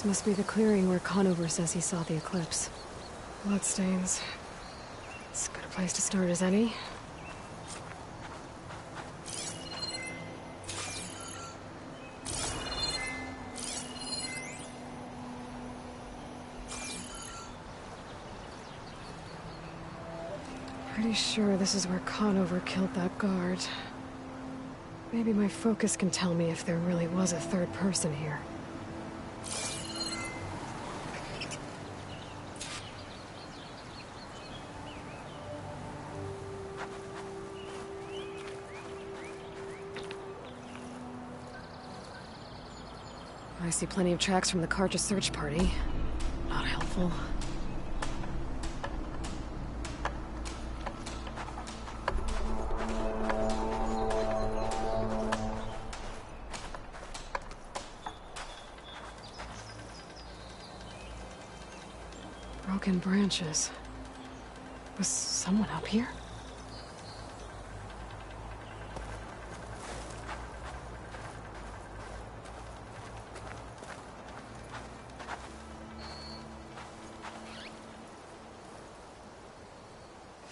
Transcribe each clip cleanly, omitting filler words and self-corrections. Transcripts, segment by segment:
This must be the clearing where Conover says he saw the eclipse. Bloodstains. As good a place to start as any. Pretty sure this is where Conover killed that guard. Maybe my focus can tell me if there really was a third person here. I see plenty of tracks from the Carja search party. Not helpful. Broken branches. Was someone up here?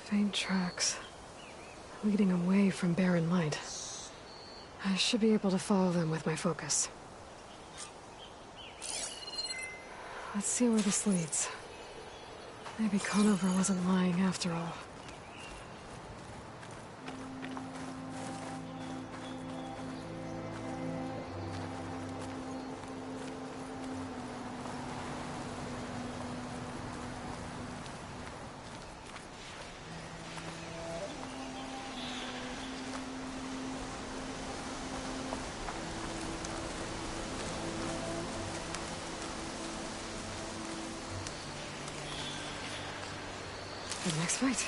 Faint tracks, leading away from barren light. I should be able to follow them with my focus. Let's see where this leads. Maybe Conover wasn't lying after all. The next fight.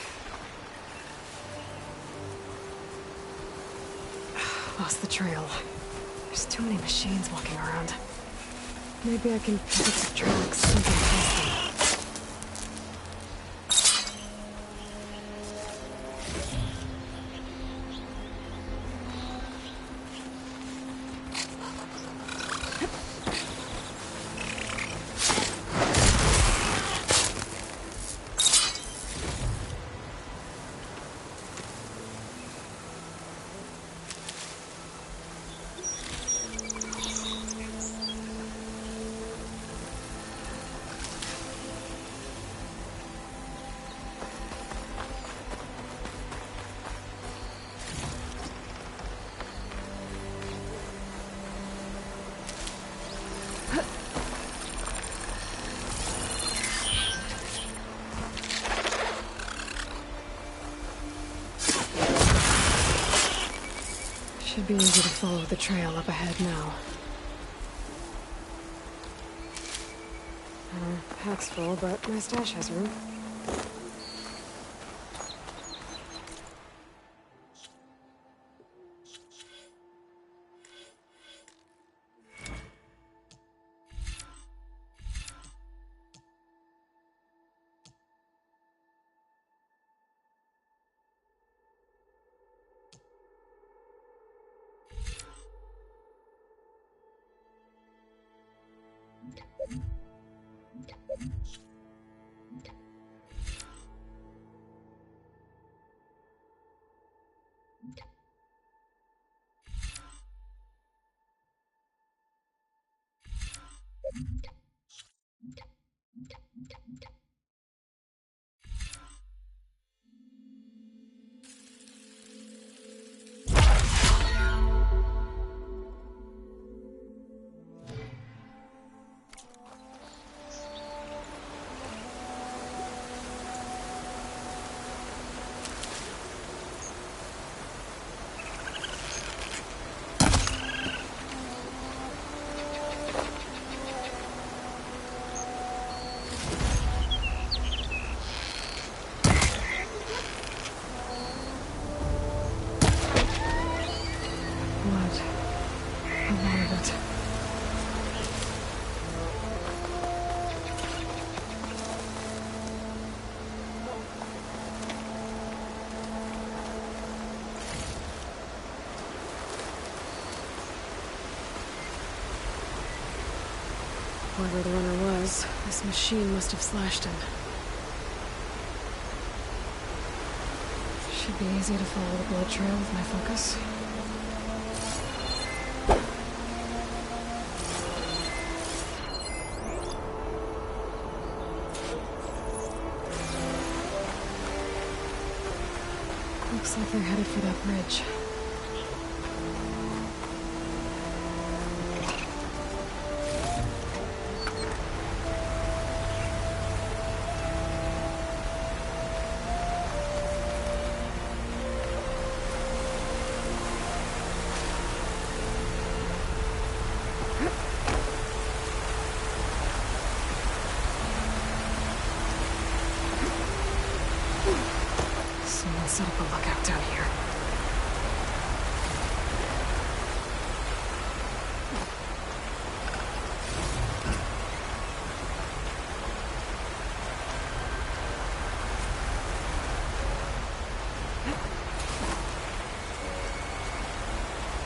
Lost the trail. There's too many machines walking around. Maybe I can pick up the tracks and get past them. Should be easy to follow the trail up ahead now. Pack's full, but my stash has room. point where the runner was, this machine must have slashed him. Should be easy to follow the blood trail with my focus. Looks like they're headed for that bridge. Someone set up a lookout down here.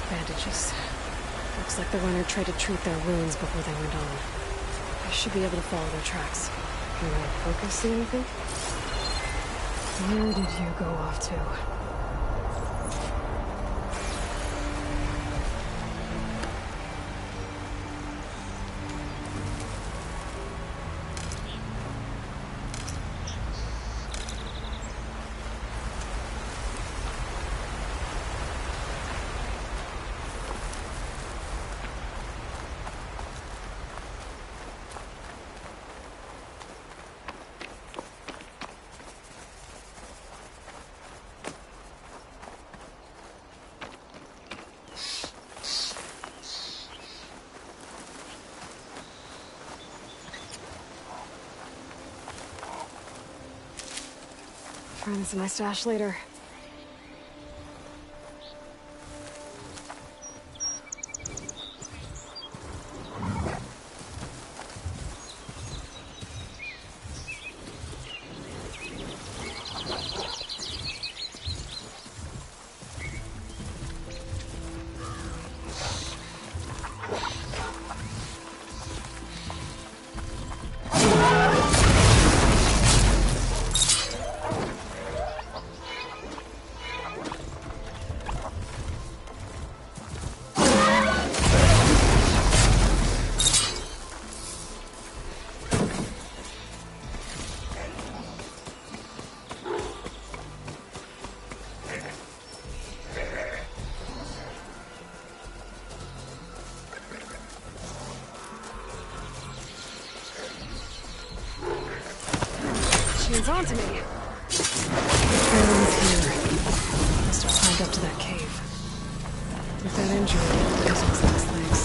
Bandages. Looks like the runner tried to treat their wounds before they went on. I should be able to follow their tracks. Can my focus see anything? Where did you go off to? Find this in my stash later. Machine's onto me. Everyone's here. Must have climbed up to that cave. With that injury, losing his last legs.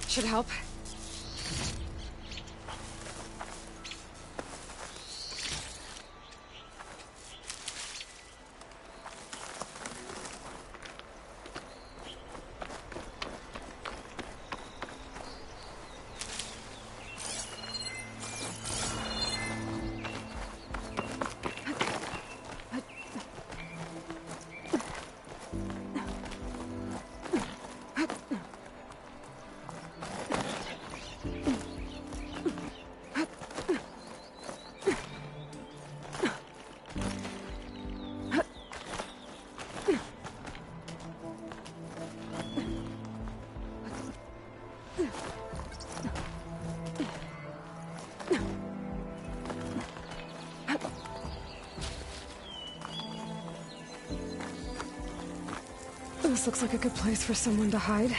Should help. This looks like a good place for someone to hide.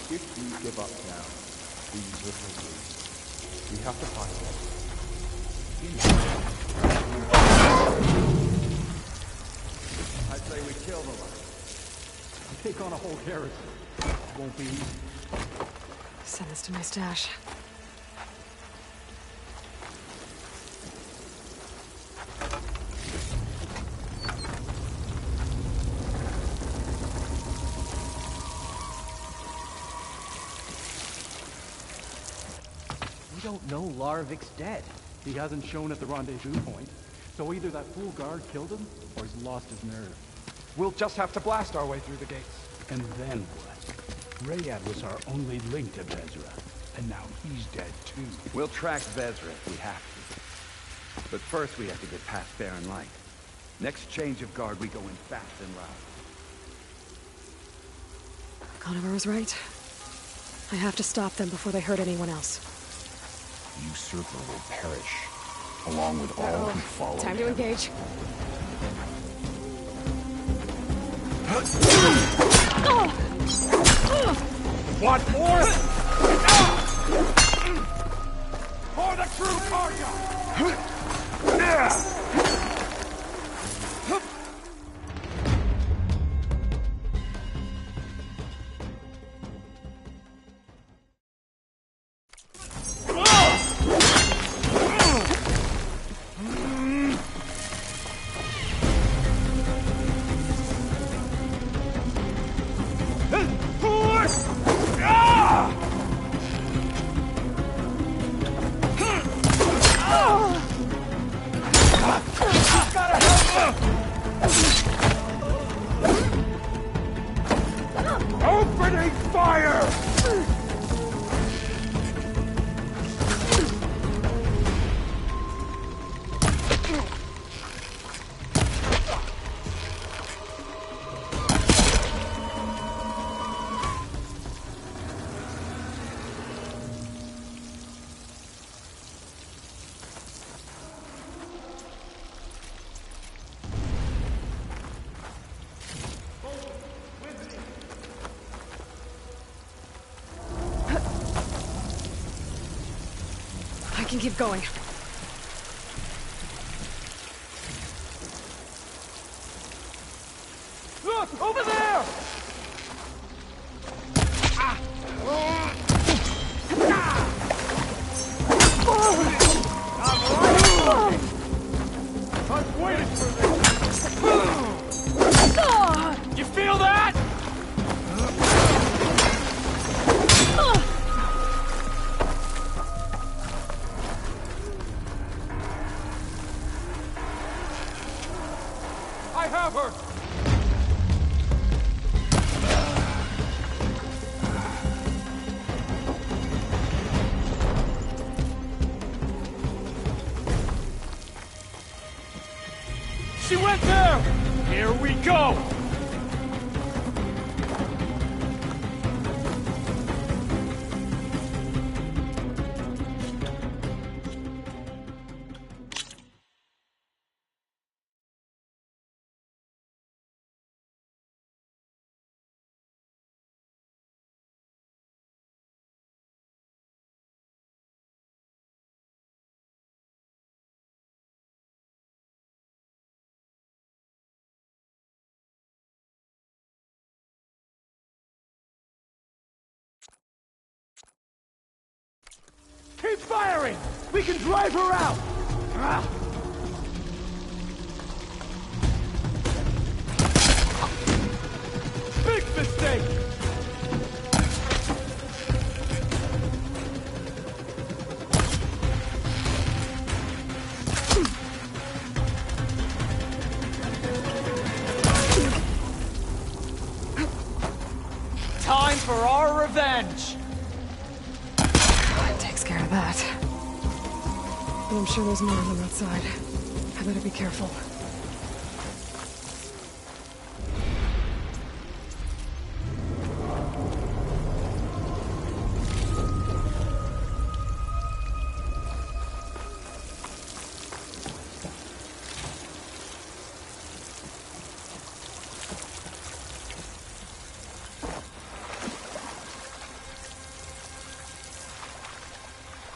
If we give up now, these little gates, we have to find them. I'd say we kill the lot. Take on a whole garrison. Won't be easy. Send this to my stash. We don't know Larvik's dead. He hasn't shown at the rendezvous point, so either that fool guard killed him, or he's lost his nerve. We'll just have to blast our way through the gates. And then what? Rayad was our only link to Vezra, and now he's dead too. We'll track Vezra if we have to. But first we have to get past Barren Light. Next change of guard, we go in fast and loud. Conover was right. I have to stop them before they hurt anyone else. Usurper will perish, along with all who follow Time to him. engage. Want more? For the true Karga! Opening fire! I can keep going. Look! Over there! I've waited for this! You feel that? I have her! She went there! Here we go! firing! We can drive her out! Ah. Big mistake! Time for our revenge! That takes care of that. But I'm sure there's more on them outside. I better be careful.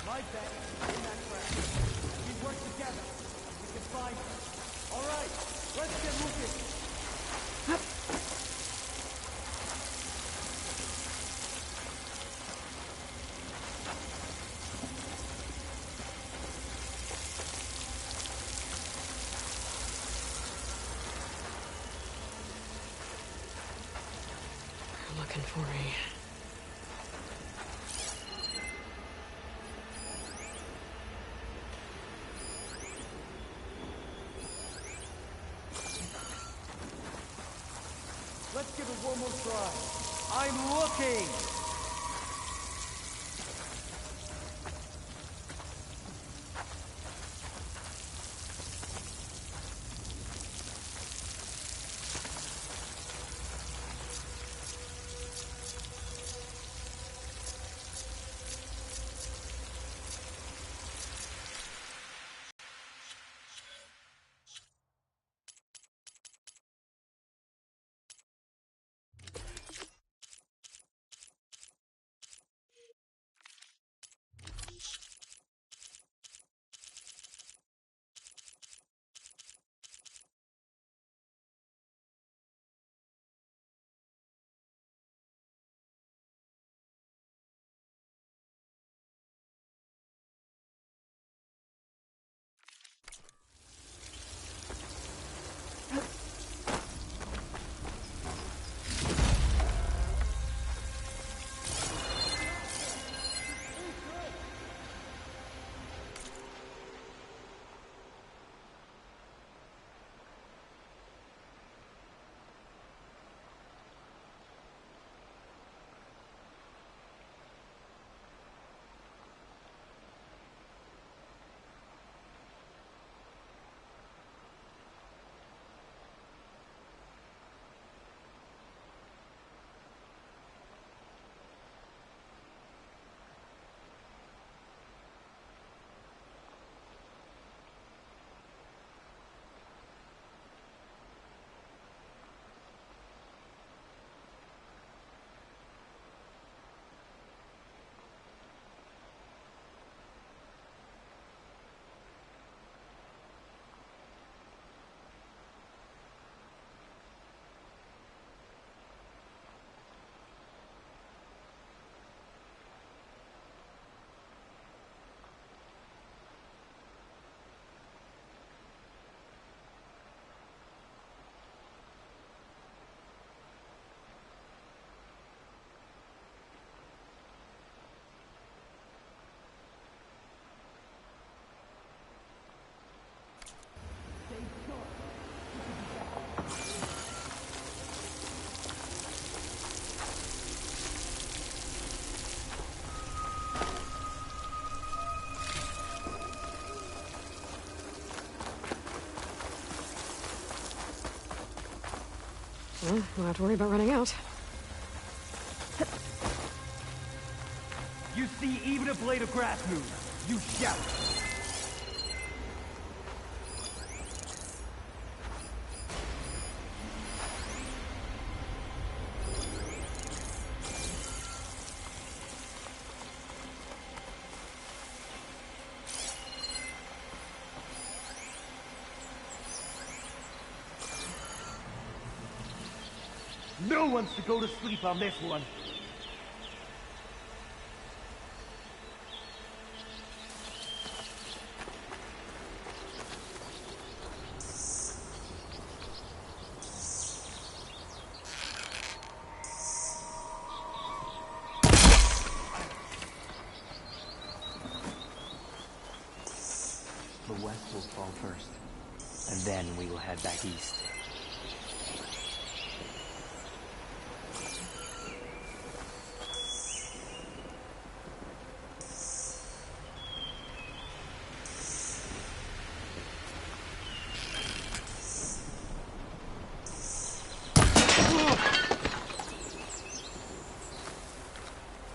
My bet in that crash. We work together. We can find her. All right, let's get moving. They're looking for me. Let's give it one more try. I'm looking! Well, we'll have to worry about running out. You see even a blade of grass move, you shout. No one's to go to sleep on this one. will fall first, and then we will head back east.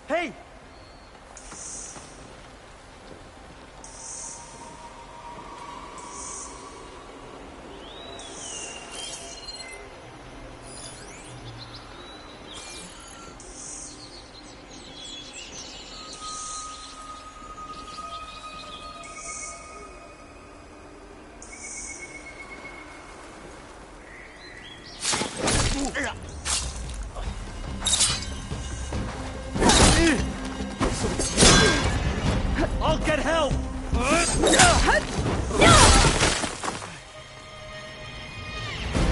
Hey! I'll get help!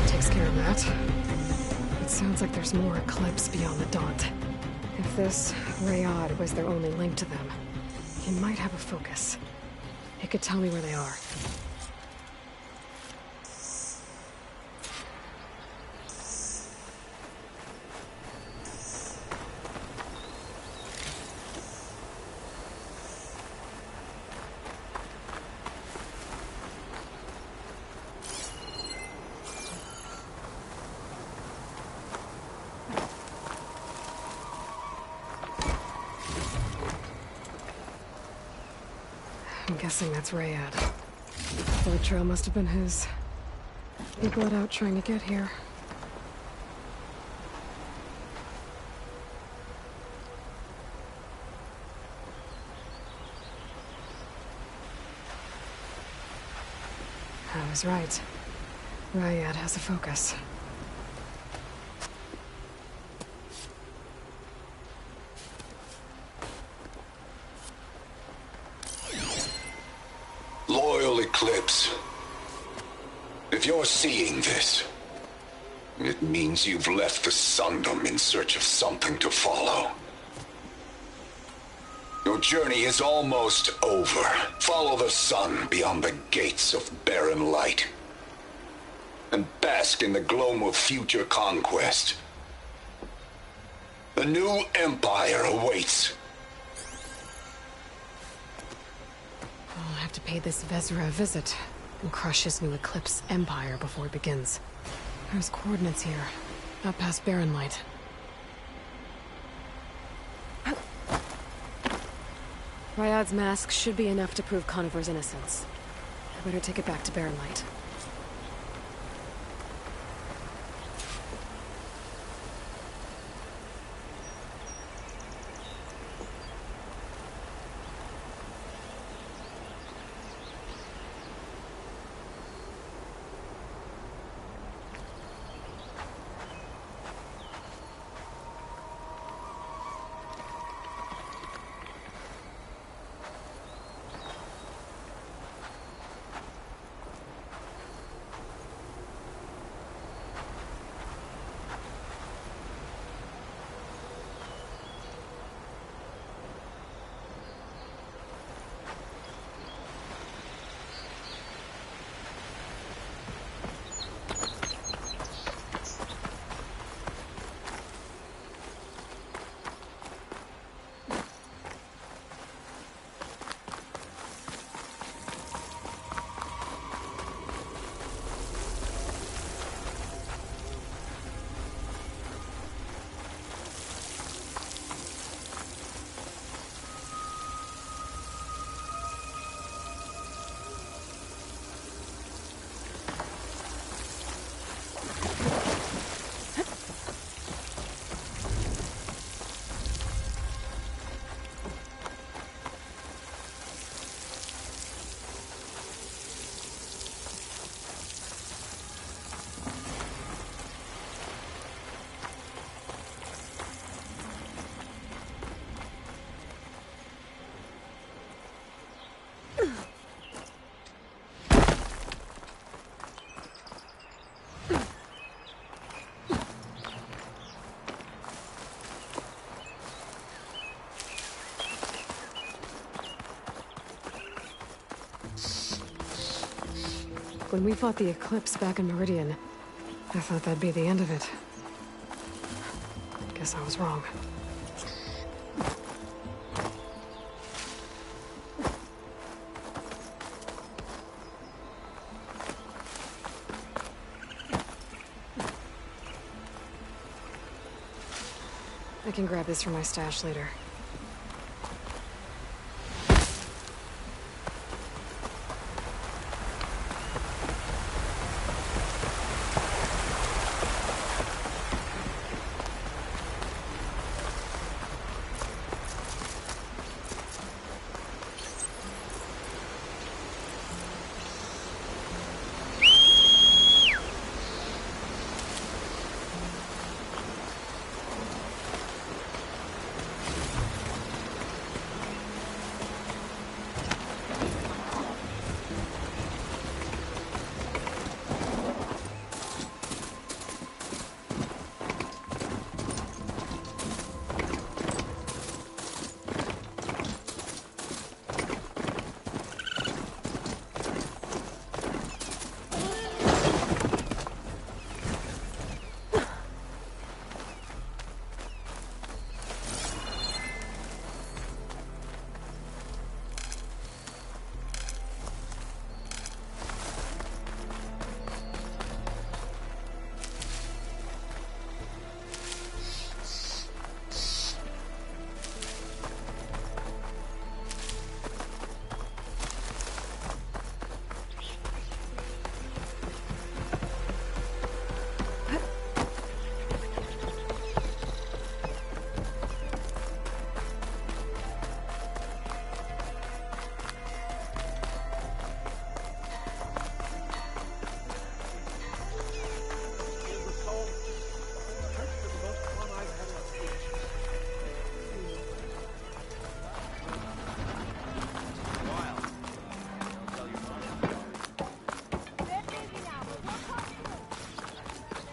Takes care of that. It sounds like there's more Eclipse beyond the Daunt. If this Rayad was their only link to them, he might have a focus. He could tell me where they are. I'm guessing that's Rayad. The trail must have been his. He bled out trying to get here. I was right. Rayad has a focus. Loyal Eclipse. If you're seeing this, it means you've left the Sundom in search of something to follow. Your journey is almost over. Follow the sun beyond the gates of barren light, and bask in the gloam of future conquest. The new empire awaits. I'll have to pay this Vezra a visit and crush his new Eclipse empire before it begins. There's coordinates here, up past Barren Light. Ryad's mask should be enough to prove Conover's innocence. I better take it back to Barren Light. When we fought the Eclipse back in Meridian, I thought that'd be the end of it. Guess I was wrong. I can grab this from my stash later.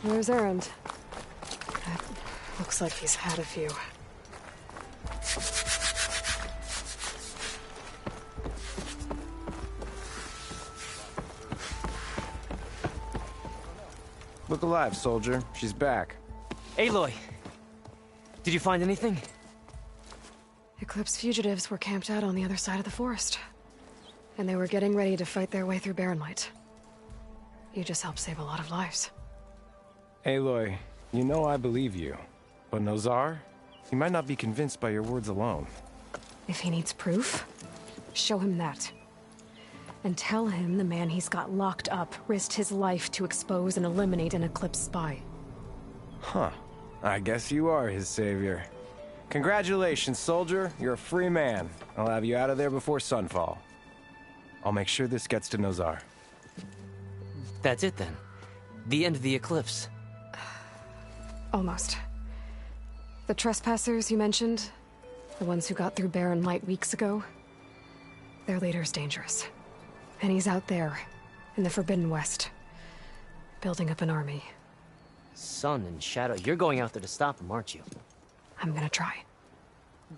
Where's Erend? Looks like he's had a few. Look alive, soldier. She's back. Aloy! Did you find anything? Eclipse fugitives were camped out on the other side of the forest. And they were getting ready to fight their way through Barren Light. You just helped save a lot of lives. Aloy, you know I believe you. But Nozar? He might not be convinced by your words alone. If he needs proof, show him that. And tell him the man he's got locked up risked his life to expose and eliminate an Eclipse spy. Huh. I guess you are his savior. Congratulations, soldier. You're a free man. I'll have you out of there before sunfall. I'll make sure this gets to Nozar. That's it then. The end of the Eclipse. Almost. The trespassers you mentioned, the ones who got through Barren Light weeks ago, their leader's dangerous. And he's out there, in the Forbidden West, building up an army. Sun and Shadow, you're going out there to stop him, aren't you? I'm gonna try.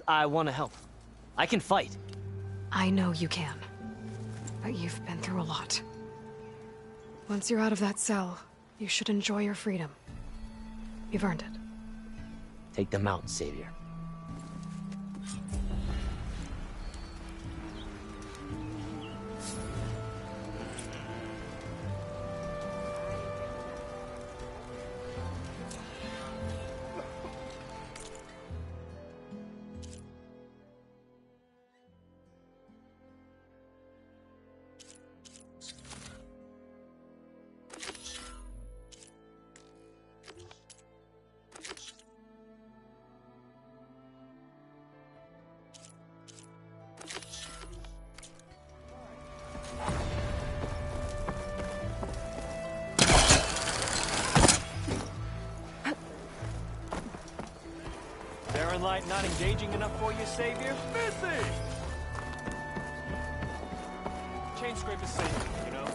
I want to help. I can fight. I know you can. But you've been through a lot. Once you're out of that cell, you should enjoy your freedom. You've earned it. Take them out, Savior. Barren Light not engaging enough for you, Savior? Missy! Chain scrape is safe, you know?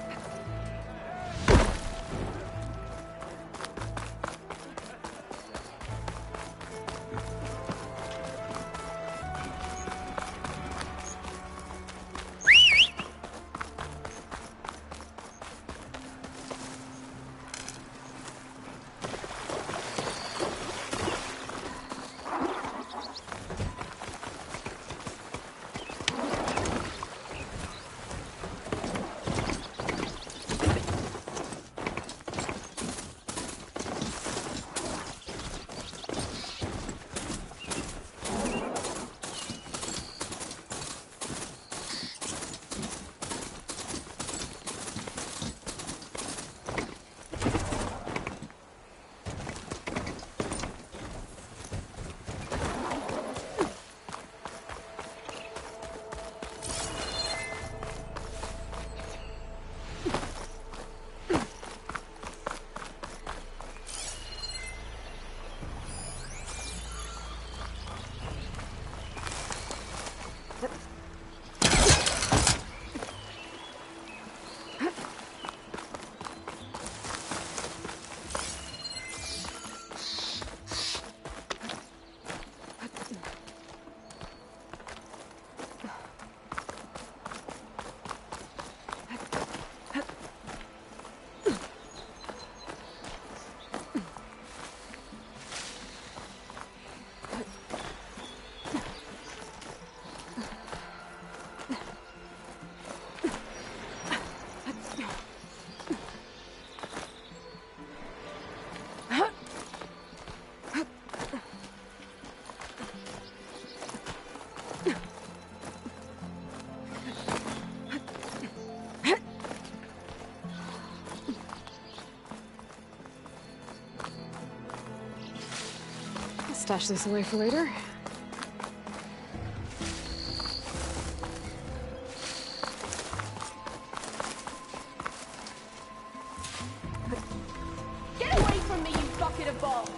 Stash this away for later. Get away from me, you bucket of balls!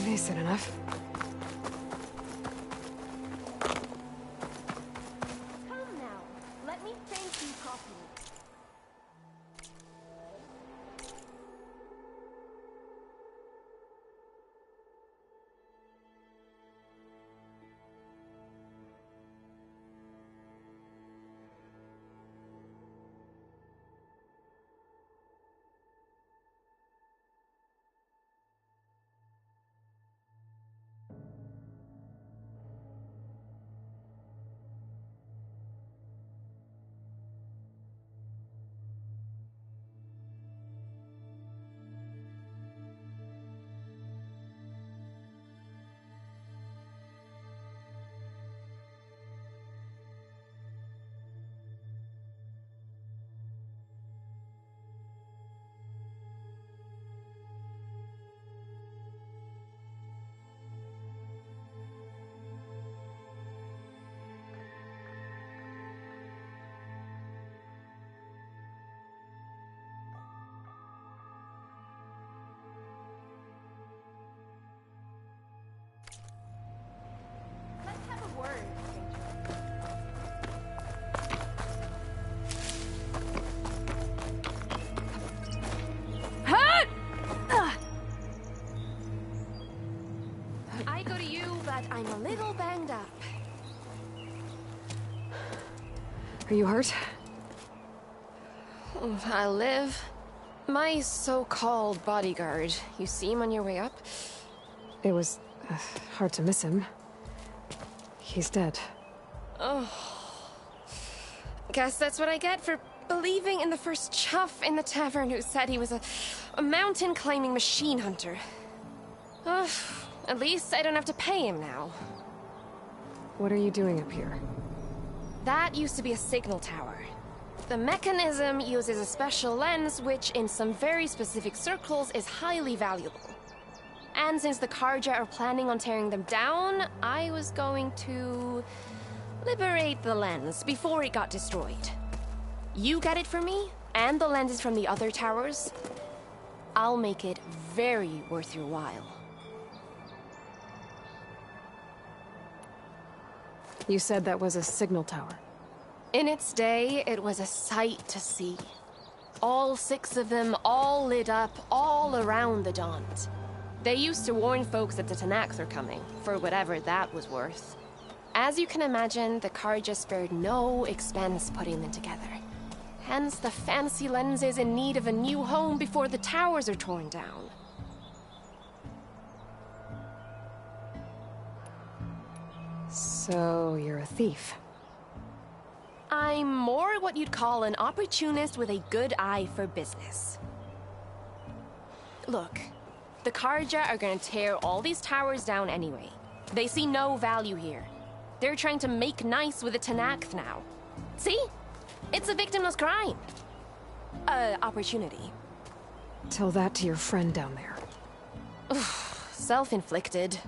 Decent enough. Come now, let me thank you properly. Let's have a word, I go to you, but I'm a little banged up. Are you hurt? I'll live. My so-called bodyguard, you see him on your way up? It was hard to miss him. He's dead. Oh. Guess that's what I get for believing in the first chuff in the tavern who said he was a mountain-climbing machine hunter. At least I don't have to pay him now. What are you doing up here? That used to be a signal tower. The mechanism uses a special lens which, in some very specific circles, is highly valuable. And since the Karja are planning on tearing them down, I was going to liberate the lens before it got destroyed. You get it for me, and the lenses from the other towers. I'll make it very worth your while. You said that was a signal tower. In its day, it was a sight to see. All 6 of them, all lit up, all around the Daunt. They used to warn folks that the Tanakhs are coming, for whatever that was worth. As you can imagine, the Karja spared no expense putting them together. Hence the fancy lenses in need of a new home before the towers are torn down. So, you're a thief. I'm more what you'd call an opportunist with a good eye for business. Look, the Karja are gonna tear all these towers down anyway. They see no value here. They're trying to make nice with the Tanakh now. See? It's a victimless crime. Opportunity. Tell that to your friend down there. Self-inflicted.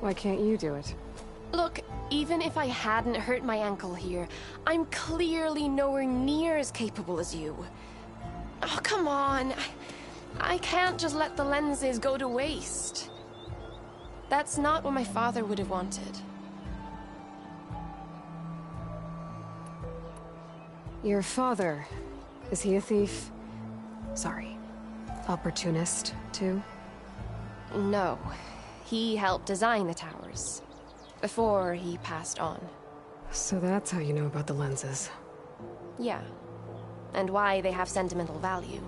Why can't you do it? Look, even if I hadn't hurt my ankle here, I'm clearly nowhere near as capable as you. Oh, come on. I can't just let the lenses go to waste. That's not what my father would have wanted. Your father, is he a thief? Sorry, opportunist, too? No. He helped design the towers. Before he passed on. So that's how you know about the lenses. Yeah. And why they have sentimental value.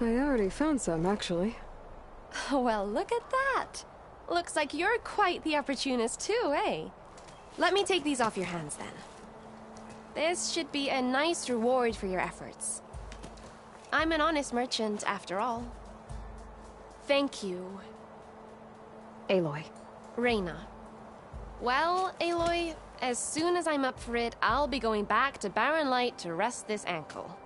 I already found some, actually. Well, look at that. Looks like you're quite the opportunist too, eh? Let me take these off your hands then. This should be a nice reward for your efforts. I'm an honest merchant, after all. Thank you. Aloy. Reyna. Well, Aloy, as soon as I'm up for it, I'll be going back to Barren Light to rest this ankle.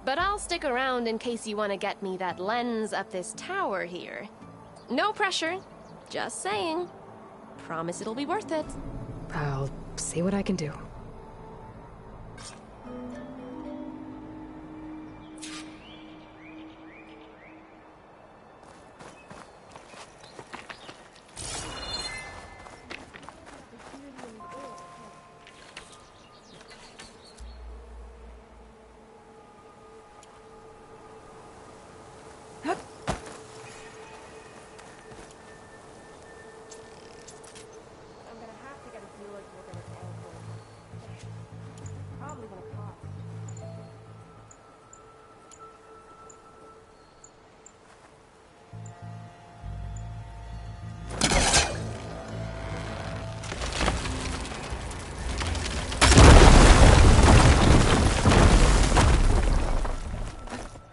But I'll stick around in case you want to get me that lens up this tower here. No pressure. Just saying. Promise it'll be worth it. I'll see what I can do.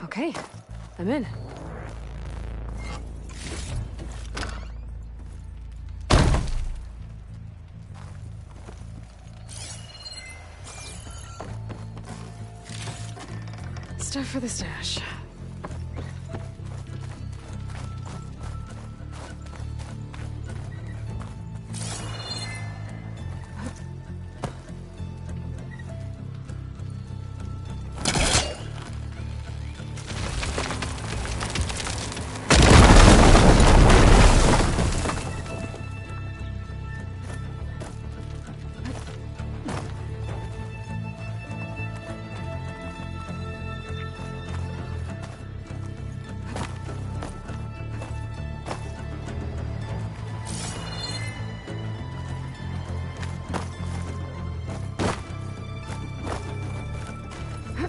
Okay, I'm in. Stuff for the stash. Really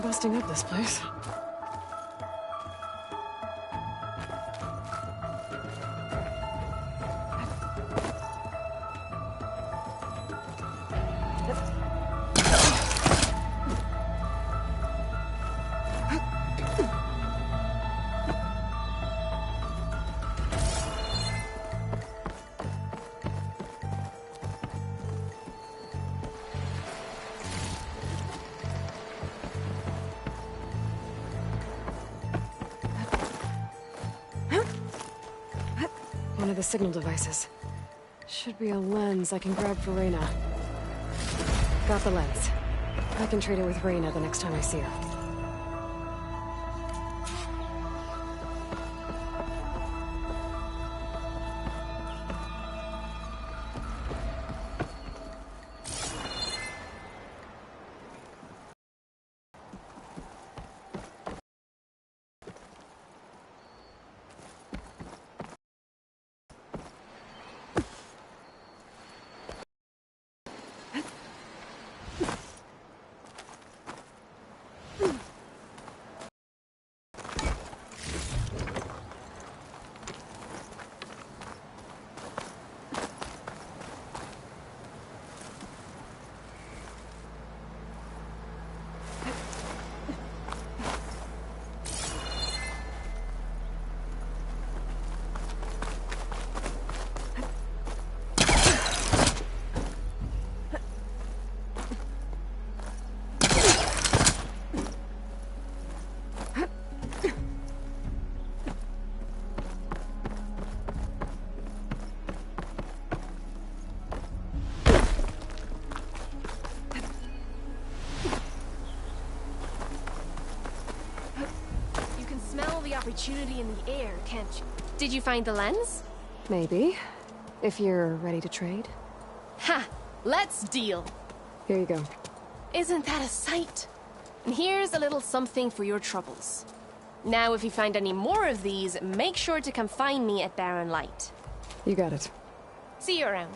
busting up this place. One of the signal devices. Should be a lens I can grab for Reyna. Got the lens. I can trade it with Reyna the next time I see her. Opportunity in the air, can't you? Did you find the lens? Maybe. If you're ready to trade. Ha! Let's deal! Here you go. Isn't that a sight? And here's a little something for your troubles. Now, if you find any more of these, make sure to come find me at Barren Light. You got it. See you around.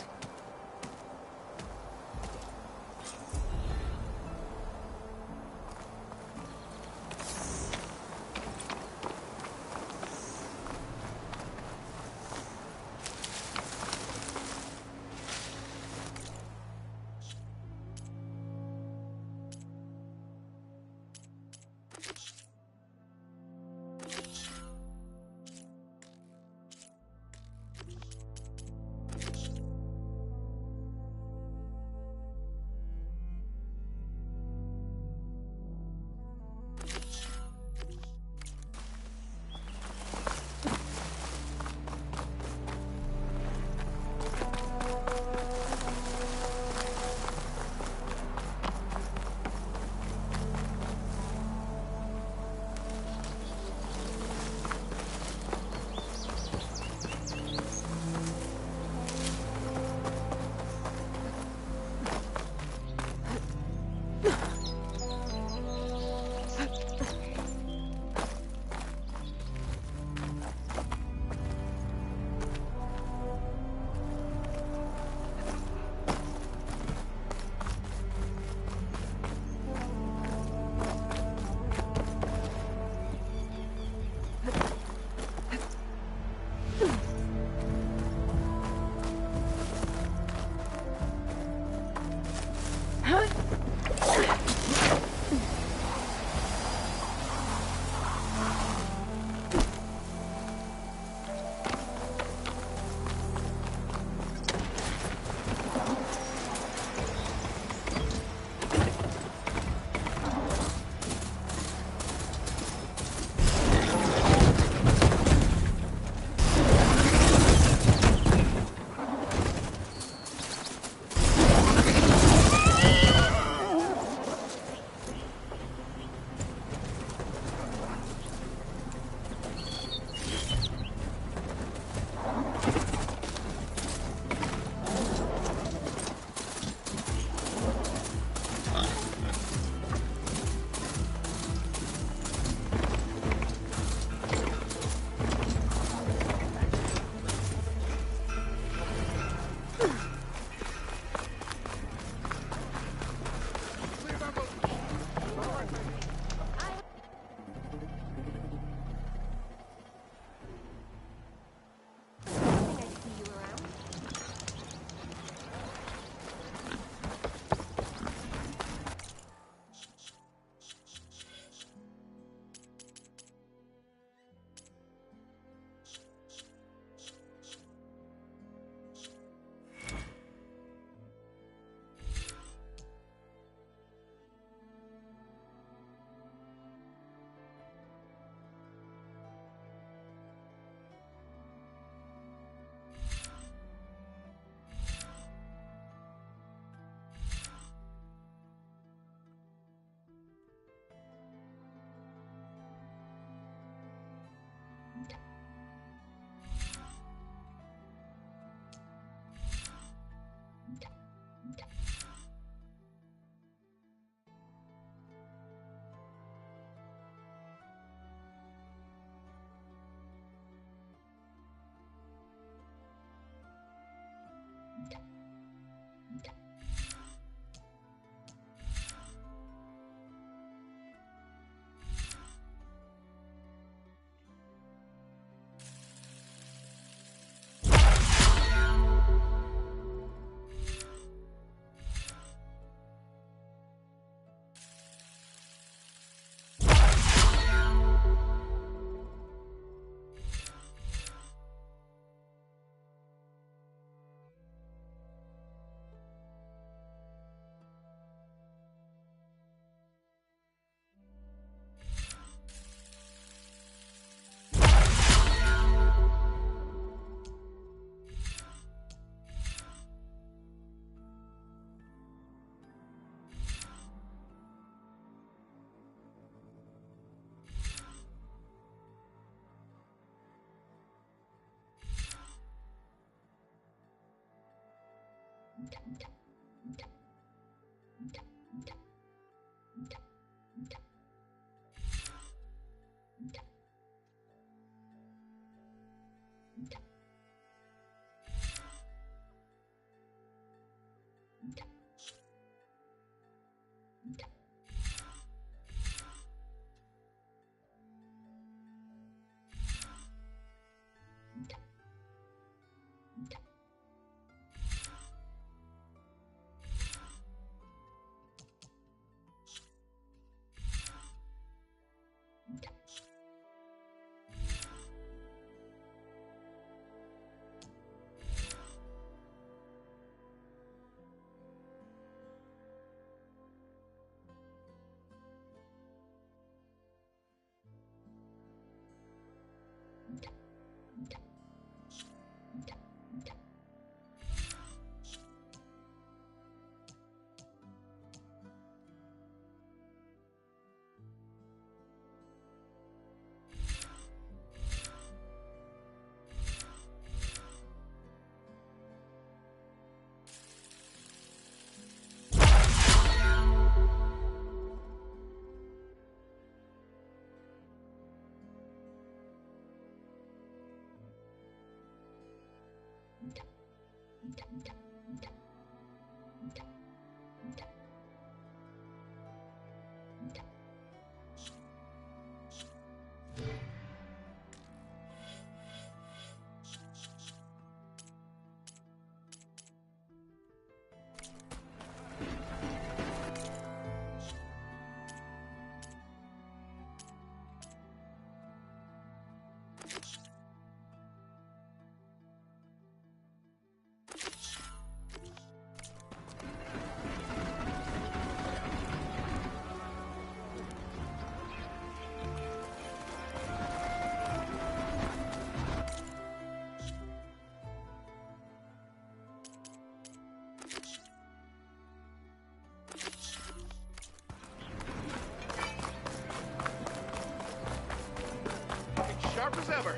Sharp as ever.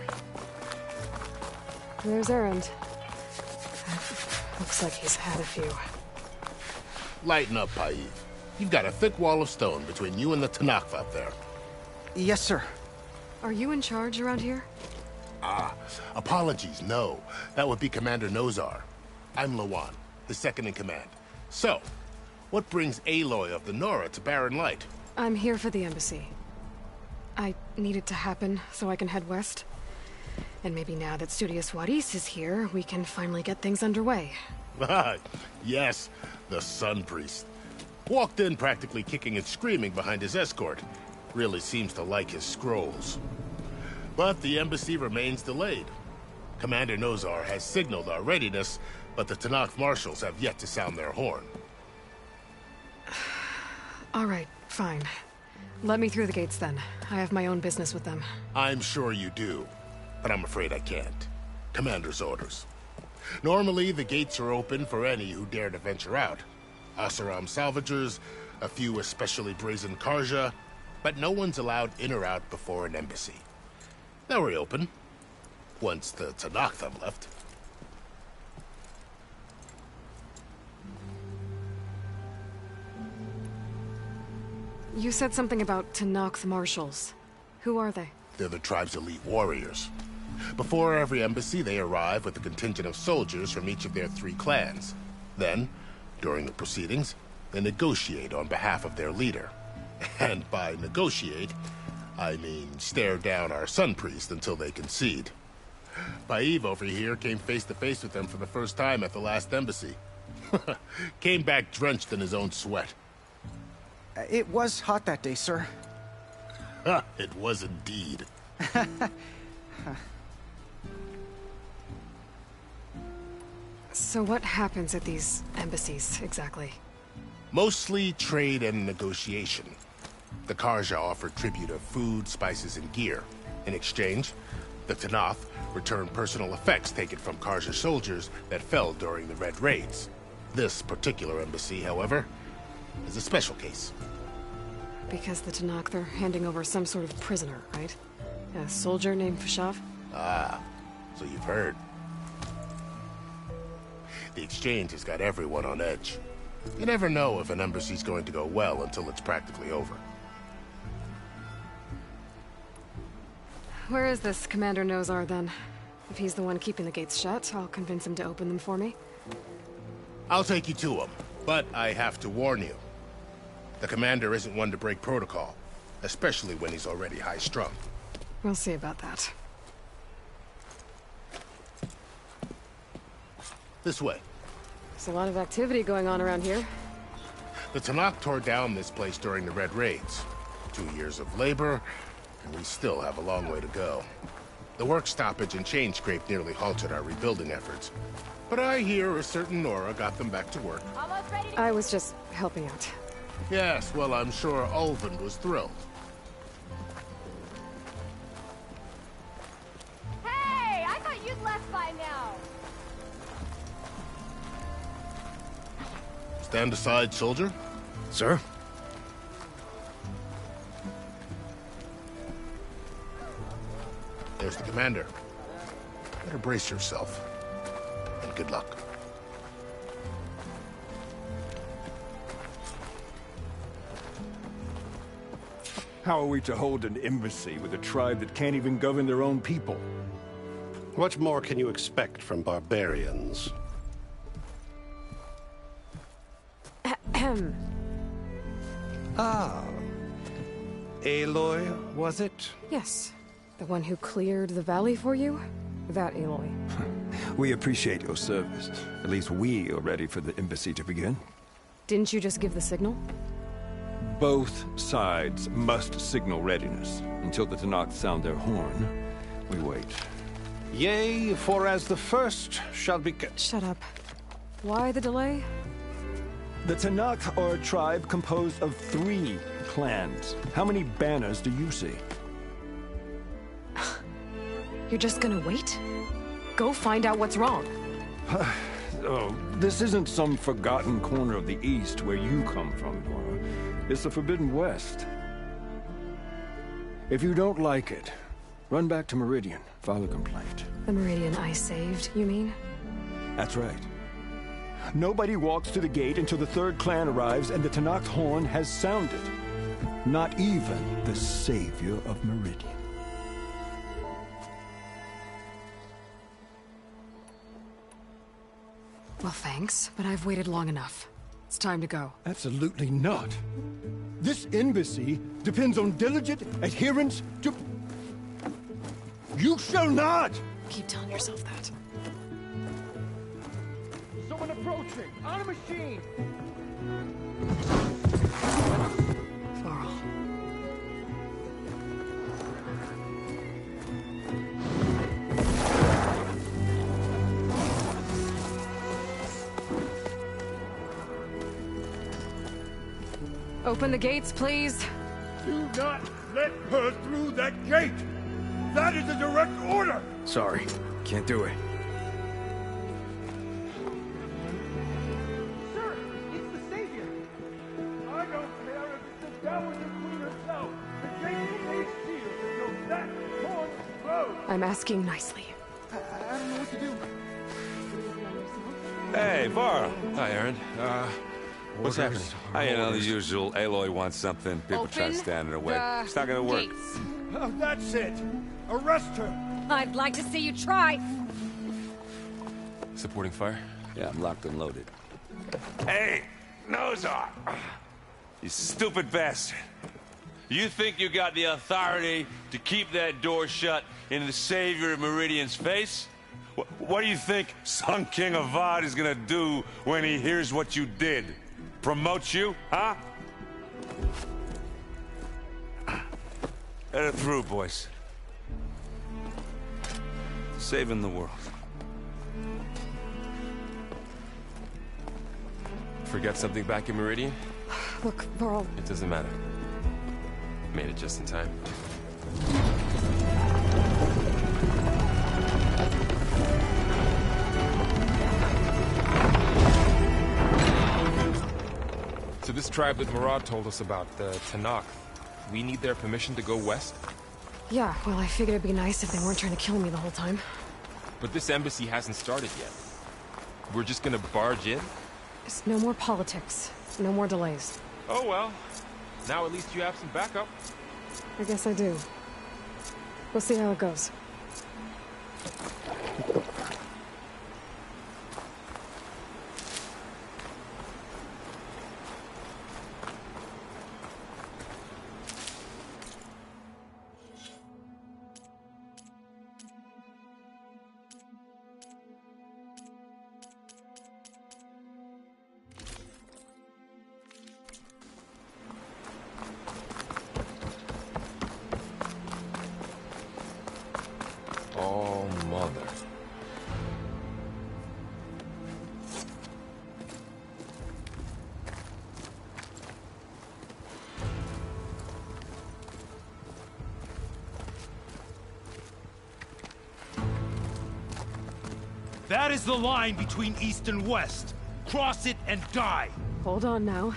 There's Errand. Looks like he's had a few. Lighten up, Paiv. You've got a thick wall of stone between you and the Tanakh up there. Yes, sir. Are you in charge around here? Ah, apologies, no. That would be Commander Nozar. I'm Lawan, the second in command. So, what brings Aloy of the Nora to Barren Light? I'm here for the embassy. I need it to happen so I can head west. And maybe now that Studious Juarez is here, we can finally get things underway. Yes, the Sun Priest. Walked in practically kicking and screaming behind his escort. Really seems to like his scrolls. But the embassy remains delayed. Commander Nozar has signaled our readiness, but the Tanakh marshals have yet to sound their horn. All right, fine. Let me through the gates then. I have my own business with them. I'm sure you do, but I'm afraid I can't. Commander's orders. Normally, the gates are open for any who dare to venture out. Asaram salvagers, a few especially brazen Karja, but no one's allowed in or out before an embassy. They'll reopen, once the Tanakh have left. You said something about Tanakh marshals. Who are they? They're the tribe's elite warriors. Before every embassy, they arrive with a contingent of soldiers from each of their 3 clans. Then, during the proceedings, they negotiate on behalf of their leader. And by negotiate, I mean stare down our Sun Priest until they concede. Paiv over here came face to face with them for the first time at the last embassy. Came back drenched in his own sweat. It was hot that day, sir. It was indeed. So what happens at these embassies, exactly? Mostly trade and negotiation. The Karja offer tribute of food, spices, and gear. In exchange, the Tanakh return personal effects taken from Karja soldiers that fell during the Red Raids. This particular embassy, however, is a special case. Because the Tanakh, they're handing over some sort of prisoner, right? A soldier named Fashav? Ah, so you've heard. The exchange has got everyone on edge. You never know if an embassy's going to go well until it's practically over. Where is this Commander Nozar, then? If he's the one keeping the gates shut, I'll convince him to open them for me. I'll take you to him, but I have to warn you. The commander isn't one to break protocol, especially when he's already high-strung. We'll see about that. This way. There's a lot of activity going on around here. The Tanakh tore down this place during the Red Raids. 2 years of labor, and we still have a long way to go. The work stoppage and chain scrape nearly halted our rebuilding efforts. But I hear a certain Nora got them back to work. Almost ready to... I was just helping out. Yes, well, I'm sure Ulvund was thrilled. Hey, I thought you'd left by now. Stand aside, soldier. Sir? There's the commander. Better brace yourself. And good luck. How are we to hold an embassy with a tribe that can't even govern their own people? What more can you expect from barbarians? him. Ah. Aloy, was it? Yes. The one who cleared the valley for you? That Aloy. We appreciate your service. At least we are ready for the embassy to begin. Didn't you just give the signal? Both sides must signal readiness. Until the Tanakh sound their horn, we wait. Yea, for as the first shall be... Shut up. Why the delay? The Tanakh are a tribe composed of 3 clans. How many banners do you see? You're just gonna wait? Go find out what's wrong. Oh, this isn't some forgotten corner of the East where you come from, Dora. It's the Forbidden West. If you don't like it, run back to Meridian, file a complaint. The Meridian I saved, you mean? That's right. Nobody walks to the gate until the 3rd clan arrives and the Tanakh horn has sounded. Not even the savior of Meridian. Well, thanks, but I've waited long enough. It's time to go. Absolutely not. This embassy depends on diligent adherence to... You shall not! Keep telling yourself that. Someone approaching! On a machine! Varl. Open the gates, please. Do not let her through that gate! That is a direct order! Sorry, can't do it. Sir, it's the Savior! I don't care if it's the Dowager Queen herself! The gate stays sealed until that horn blows! I'm asking nicely. I don't know what to do. Hey, Varl. Hi, Aaron. What's happening? You know, the usual. Aloy wants something. People try to stand in her way. It's not gonna work. Oh, that's it! Arrest her! I'd like to see you try. Supporting fire? Yeah, I'm locked and loaded. Hey, Nozar! You stupid bastard. You think you got the authority to keep that door shut in the savior of Meridian's face? What do you think Sun King Avad is gonna do when he hears what you did? Promote you, huh? Let it through, boys. Saving the world. Forget something back in Meridian? Look, Varl. It doesn't matter. Made it just in time. So this tribe that Murad told us about, the Tanakh, we need their permission to go west? Yeah, well, I figured it'd be nice if they weren't trying to kill me the whole time. But this embassy hasn't started yet. We're just gonna barge in? It's no more politics. No more delays. Oh well. Now at least you have some backup. I guess I do. We'll see how it goes. Oh, mother. That is the line between East and West. Cross it and die. Hold on now.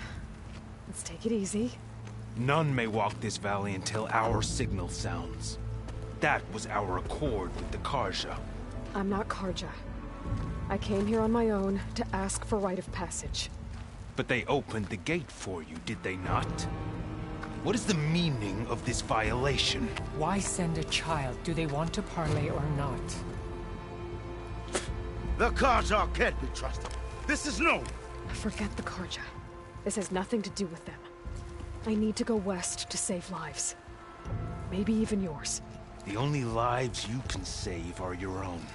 Let's take it easy. None may walk this valley until our signal sounds. That was our accord with the Karja. I'm not Karja. I came here on my own to ask for rite of passage. But they opened the gate for you, did they not? What is the meaning of this violation? Why send a child? Do they want to parley or not? The Karja can't be trusted. This is known. Forget the Karja. This has nothing to do with them. I need to go west to save lives. Maybe even yours. The only lives you can save are your own.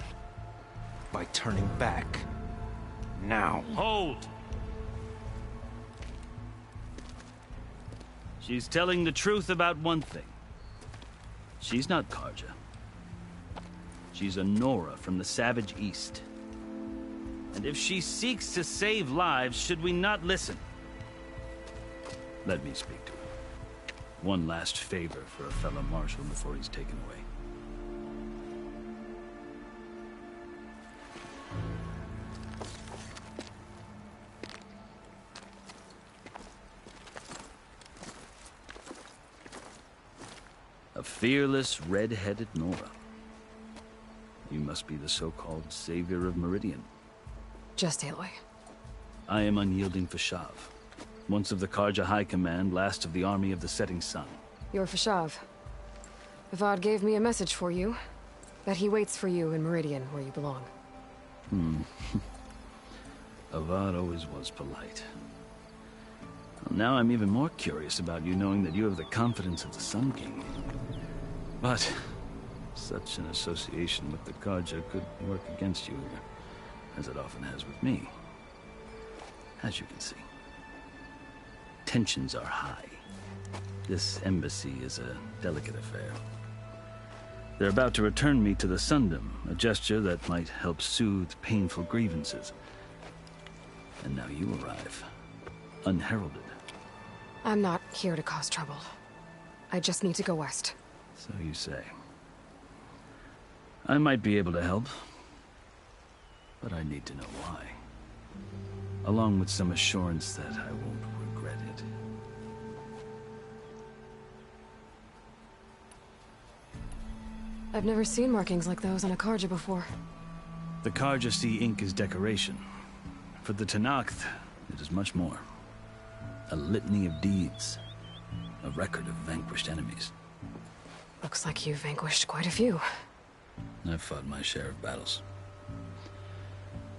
By turning back. Now. Hold! She's telling the truth about one thing. She's not Karja. She's a Nora from the Savage East. And if she seeks to save lives, should we not listen? Let me speak to her. One last favor for a fellow marshal before he's taken away. A fearless, red-headed Nora. You must be the so-called savior of Meridian. Just Aloy. I am unyielding Fashav. Once of the Karja High Command, last of the army of the Setting Sun. You're Fashav. Avad gave me a message for you. That he waits for you in Meridian, where you belong. Avad always was polite. Well, now I'm even more curious about you, knowing that you have the confidence of the Sun King. But such an association with the Karja could work against you, as it often has with me. As you can see. Tensions are high. This embassy is a delicate affair. They're about to return me to the Sundom, a gesture that might help soothe painful grievances. And now you arrive, unheralded. I'm not here to cause trouble. I just need to go west. So you say. I might be able to help, but I need to know why. Along with some assurance that I won't regret it. I've never seen markings like those on a Karja before. The Karja see ink as decoration. For the Tenakth, it is much more. A litany of deeds. A record of vanquished enemies. Looks like you've vanquished quite a few. I've fought my share of battles.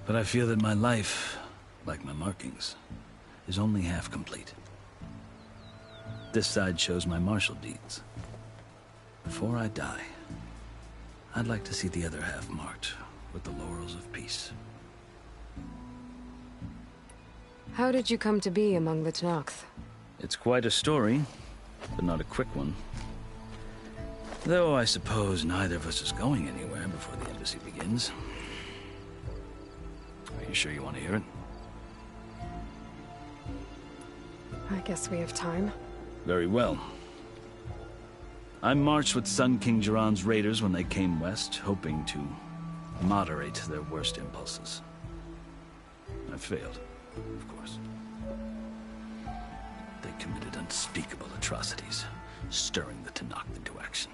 But I feel that my life, like my markings, is only half complete. This side shows my martial deeds. Before I die, I'd like to see the other half marked with the laurels of peace. How did you come to be among the Tenakth? It's quite a story, but not a quick one. Though I suppose neither of us is going anywhere before the embassy begins. Are you sure you want to hear it? I guess we have time. Very well. I marched with Sun King Jiran's raiders when they came west, hoping to moderate their worst impulses. I failed, of course. They committed unspeakable atrocities, stirring the Tenakth into action.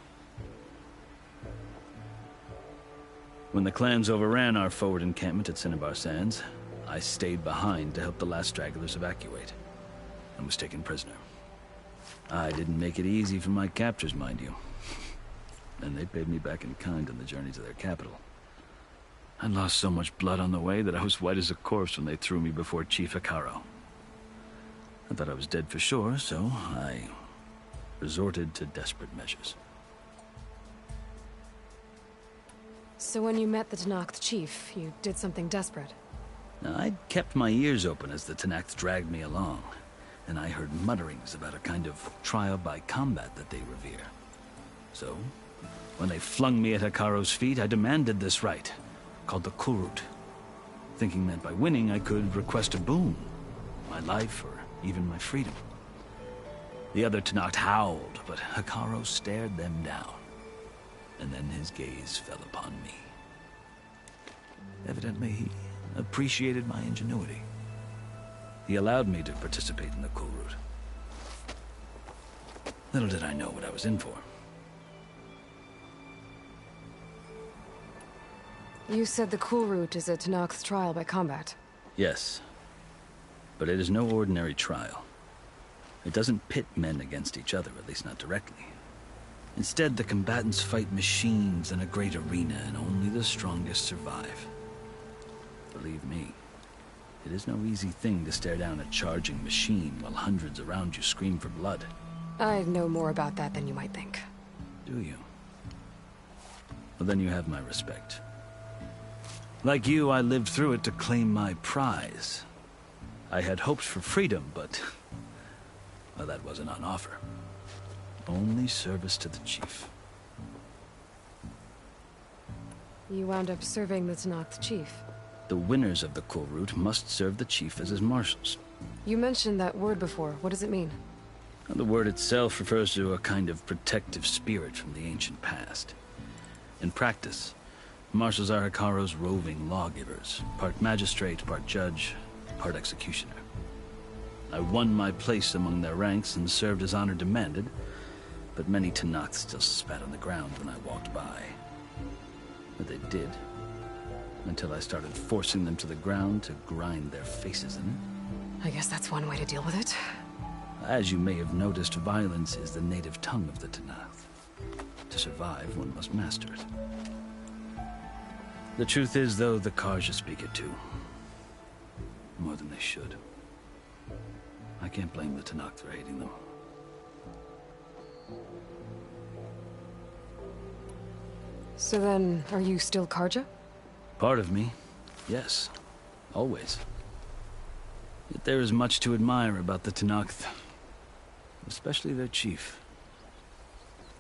When the clans overran our forward encampment at Cinnabar Sands, I stayed behind to help the last stragglers evacuate, and was taken prisoner. I didn't make it easy for my captors, mind you. And they paid me back in kind on the journey to their capital. I lost so much blood on the way that I was white as a corpse when they threw me before Chief Hikaro. I thought I was dead for sure, so I resorted to desperate measures. So when you met the Tenakth chief, you did something desperate? I'd kept my ears open as the Tenakth dragged me along, and I heard mutterings about a kind of trial by combat that they revere. So, when they flung me at Hikaro's feet, I demanded this right, called the Kurut, thinking that by winning I could request a boon, my life or even my freedom. The other Tenakth howled, but Hikaro stared them down, and then his gaze fell upon me. Evidently, he appreciated my ingenuity. He allowed me to participate in the Kurut. Little did I know what I was in for. You said the Kurut is a Tenakth trial by combat. Yes, but it is no ordinary trial. It doesn't pit men against each other, at least not directly. Instead, the combatants fight machines in a great arena, and only the strongest survive. Believe me, It is no easy thing to stare down a charging machine while hundreds around you scream for blood. I know more about that than you might think. Do you? Well, then you have my respect. Like you, I lived through it to claim my prize. I had hopes for freedom, but... well, that wasn't on offer. Only service to the chief. You wound up serving the Tenakth chief. The winners of the Cool Route must serve the chief as his marshals. You mentioned that word before. What does it mean? The word itself refers to a kind of protective spirit from the ancient past. In practice, marshals are Hikaro's roving lawgivers, part magistrate, part judge, part executioner. I won my place among their ranks and served as honor demanded, but many Tenakth still spat on the ground when I walked by. But they did, until I started forcing them to the ground to grind their faces in it. I guess that's one way to deal with it. As you may have noticed, violence is the native tongue of the Tenakth. To survive, one must master it. The truth is, though, the Karja speak it too. More than they should. I can't blame the Tenakth for hating them. So then, are you still Karja? Part of me, yes. Always. Yet there is much to admire about the Tenakth. Especially their chief.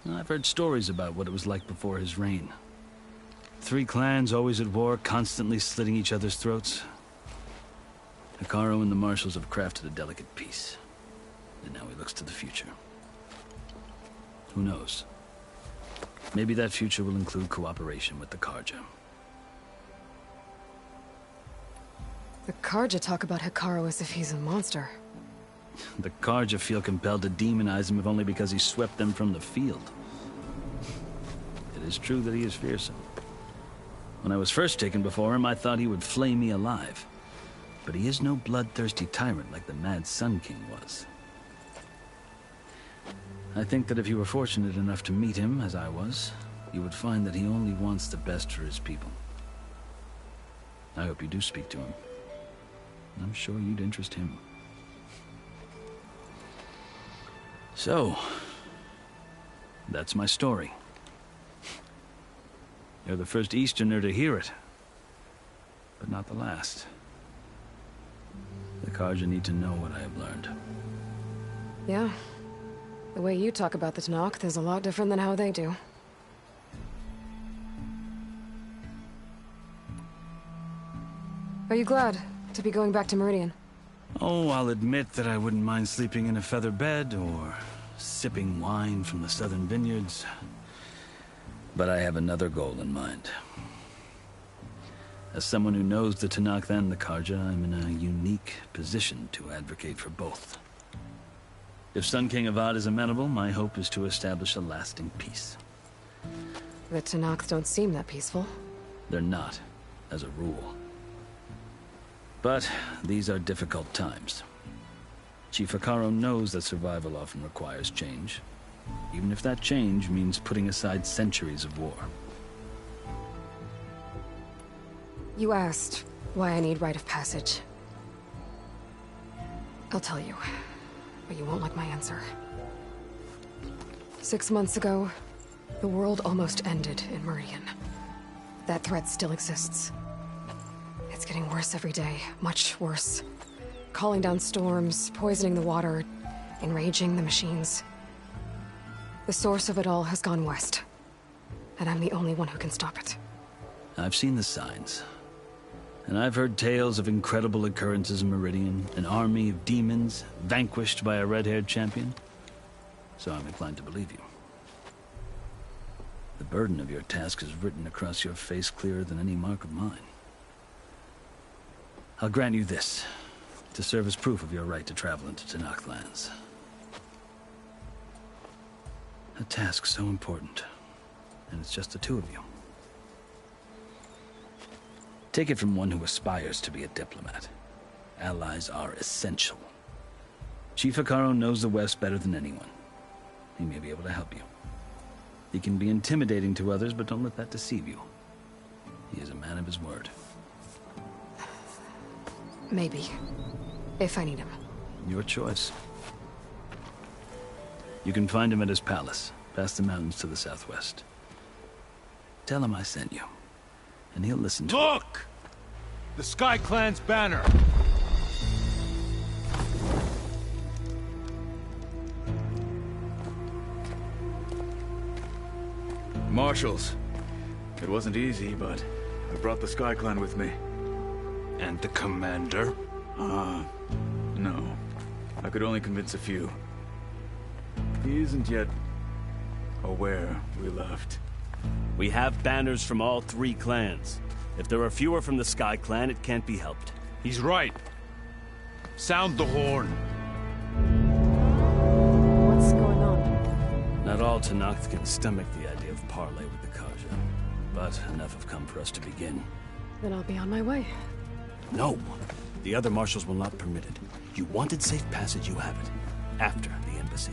I've heard stories about what it was like before his reign. 3 clans always at war, constantly slitting each other's throats. Hikaru and the marshals have crafted a delicate peace. And now he looks to the future. Who knows? Maybe that future will include cooperation with the Karja. The Karja talk about Hikaru as if he's a monster. The Karja feel compelled to demonize him if only because he swept them from the field. It is true that he is fearsome. When I was first taken before him, I thought he would flay me alive. But he is no bloodthirsty tyrant like the Mad Sun King was. I think that if you were fortunate enough to meet him, as I was, you would find that he only wants the best for his people. I hope you do speak to him. I'm sure you'd interest him. So, that's my story. You're the first Easterner to hear it, but not the last. The Karja need to know what I have learned. Yeah. The way you talk about the Tenakth is a lot different than how they do. Are you glad to be going back to Meridian? Oh, I'll admit that I wouldn't mind sleeping in a feather bed or sipping wine from the southern vineyards. But I have another goal in mind. As someone who knows the Tenakth and the Karja, I'm in a unique position to advocate for both. If Sun King Avad is amenable, my hope is to establish a lasting peace. The Tenakth don't seem that peaceful. They're not, as a rule. But these are difficult times. Chief Hikaru knows that survival often requires change, even if that change means putting aside centuries of war. You asked why I need rite of passage. I'll tell you, but you won't like my answer. 6 months ago, the world almost ended in Meridian. That threat still exists. It's getting worse every day, much worse. Calling down storms, poisoning the water, enraging the machines. The source of it all has gone west, and I'm the only one who can stop it. I've seen the signs. And I've heard tales of incredible occurrences in Meridian, an army of demons vanquished by a red-haired champion. So I'm inclined to believe you. The burden of your task is written across your face clearer than any mark of mine. I'll grant you this, to serve as proof of your right to travel into Tenakth lands. A task so important, and it's just the 2 of you. Take it from one who aspires to be a diplomat. Allies are essential. Chief Hikaru knows the West better than anyone. He may be able to help you. He can be intimidating to others, but don't let that deceive you. He is a man of his word. Maybe. If I need him. Your choice. You can find him at his palace, past the mountains to the southwest. Tell him I sent you, and he'll listen to Look! The Sky Clan's banner! Marshals. It wasn't easy, but I brought the Sky Clan with me. And the commander? No. I could only convince a few. He isn't yet aware we left. We have banners from all 3 clans. If there are fewer from the Sky Clan, it can't be helped. He's right. Sound the horn. What's going on? Not all Tenakth can stomach the idea of parley with the Karja, but enough have come for us to begin. Then I'll be on my way. No. The other marshals will not permit it. You wanted safe passage, you have it. After the embassy.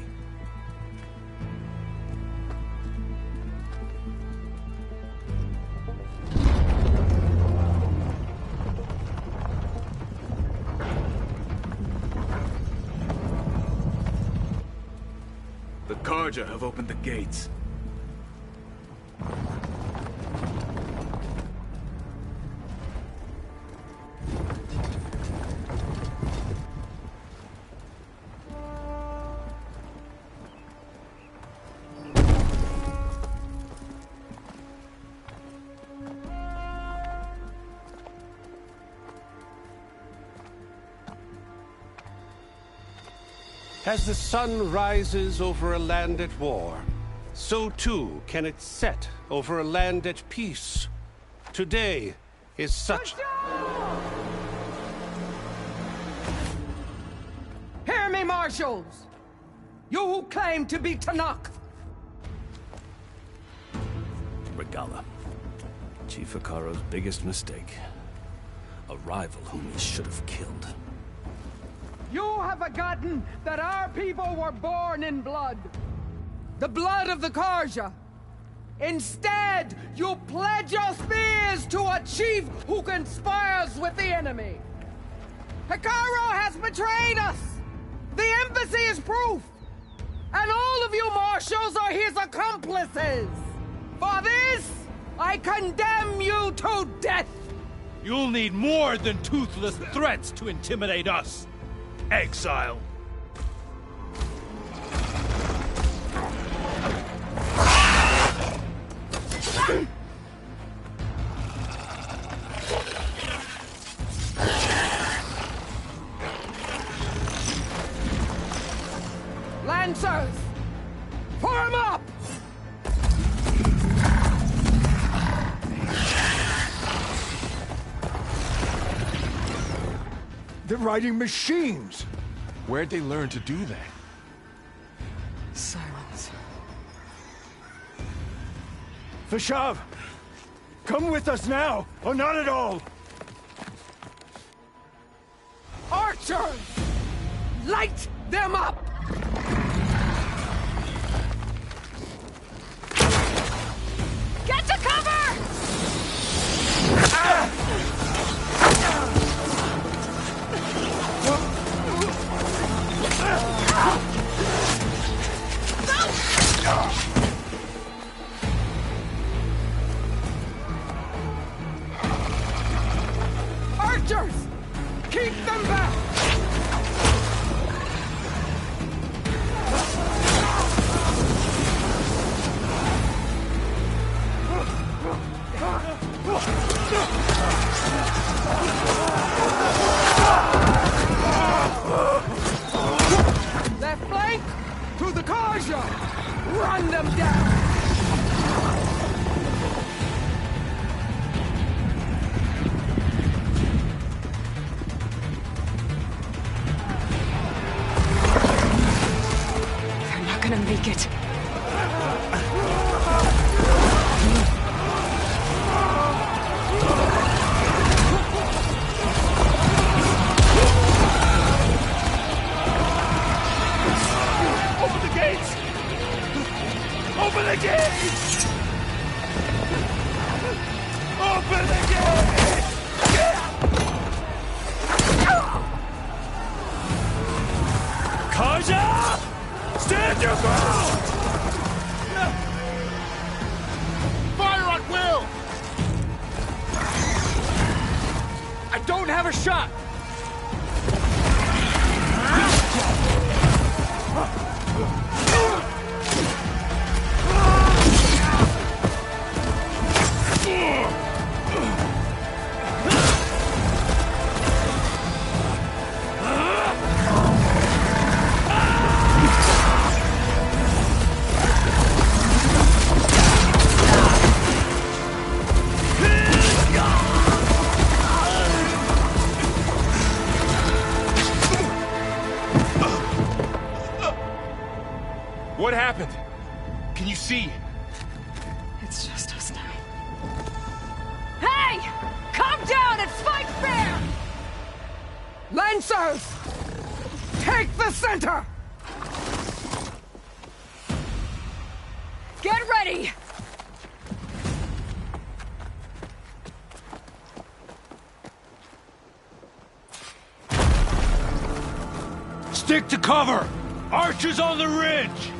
The Karja have opened the gates. As the sun rises over a land at war, so too can it set over a land at peace. Today is such... Hear me, marshals! You who claim to be Tenakth! Regala. Chief Hikaro's biggest mistake. A rival whom he should have killed. You have forgotten that our people were born in blood. The blood of the Karja. Instead, you pledge your spears to a chief who conspires with the enemy. Hikaro has betrayed us! The embassy is proof! And all of you marshals are his accomplices! For this, I condemn you to death! You'll need more than toothless threats to intimidate us. Exile. Lancers! Form up! They're riding machines! Where'd they learn to do that? Silence. Vashav! Come with us now, or not at all! Archers! Light them up! Get to cover! Archers! Keep them back! Left flank! To the Karja! Run them down! They're not gonna make it. Open the gates! Open the gates! Open the gates! Karja! Stand your ground! Fire at will! I don't have a shot! What happened? Can you see? It's just us now. Hey! Come down and fight fair! Lancers! Take the center! Get ready! Stick to cover! Archers on the ridge!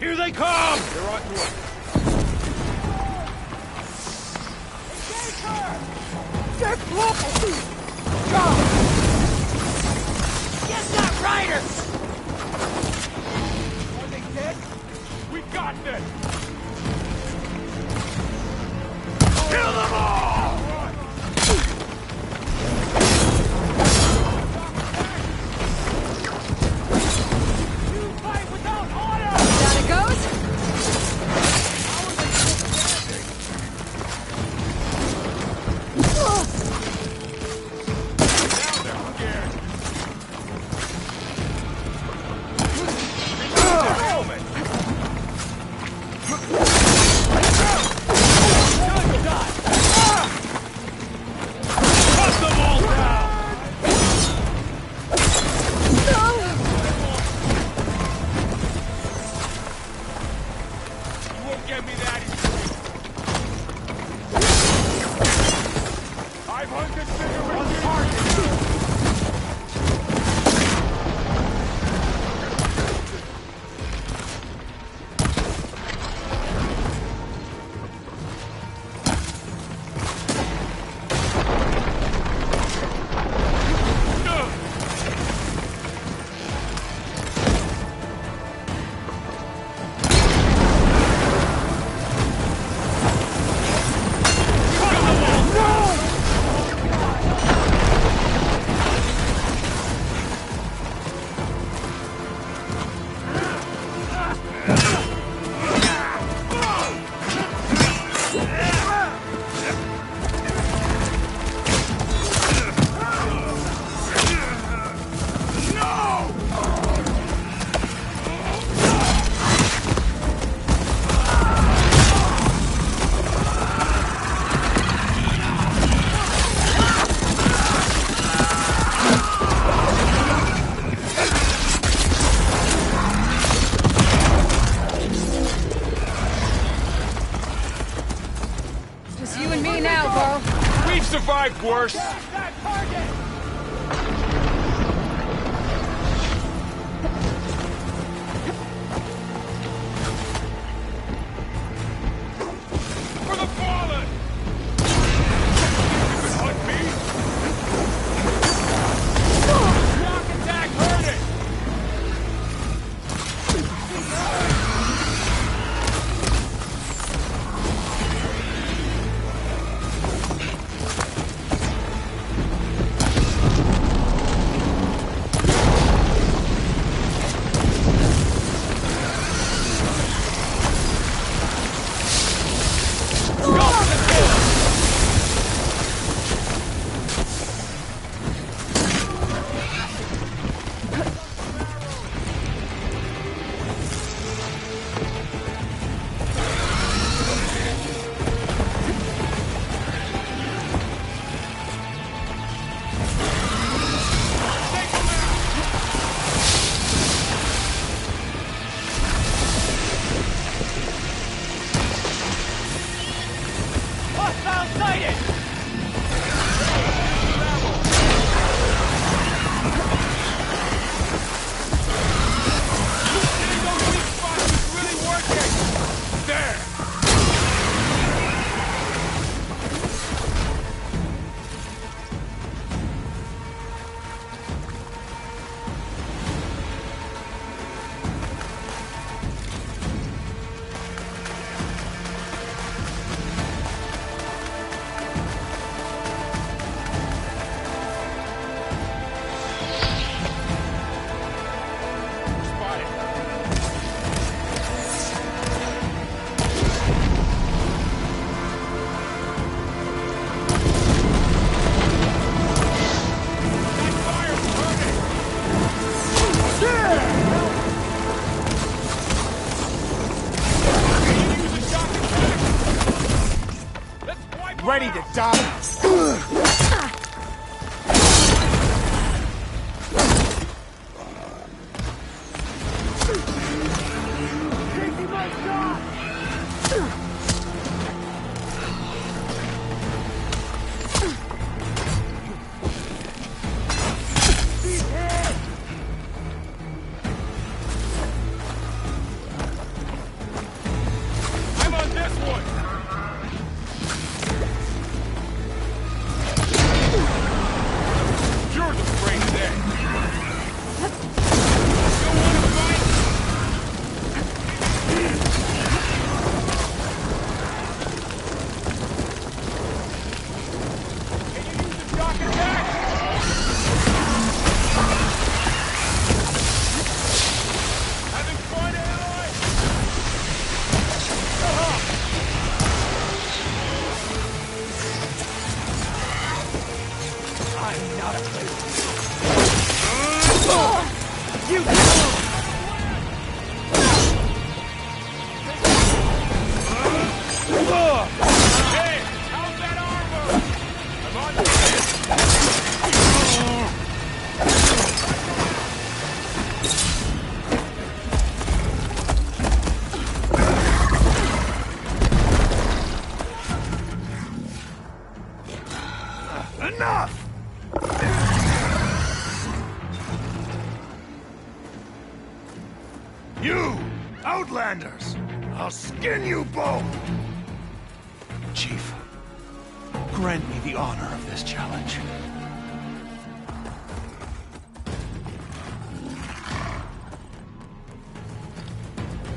Here they come! They're on to us. Get close! Go! Get that rider! Are they dead? We got this! Kill them all! You fight without order! Down it goes! Survived worse. For the fallen. You can hunt me. ready to die. I'm on this one! Yours was great today. You wanna fight? Can you use the shock attack? Having fun, Aloy? I'm not afraid. You Hey, how's that armor? I'm on Enough! You, Outlanders! I'll skin you both! Chief, grant me the honor of this challenge.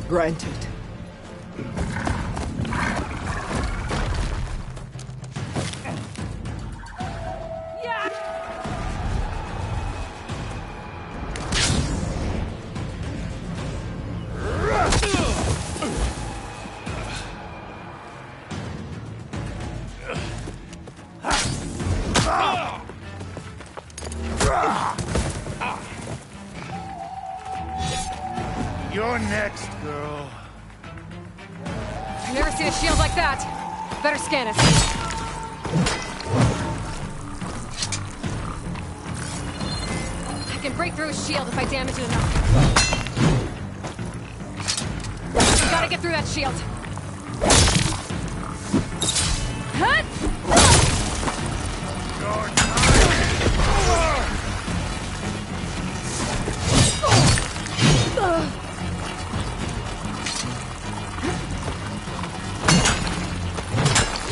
Granted. You're next, girl. I've never seen a shield like that. Better scan it. I can break through his shield if I damage it enough. Gotta get through that shield. Hut!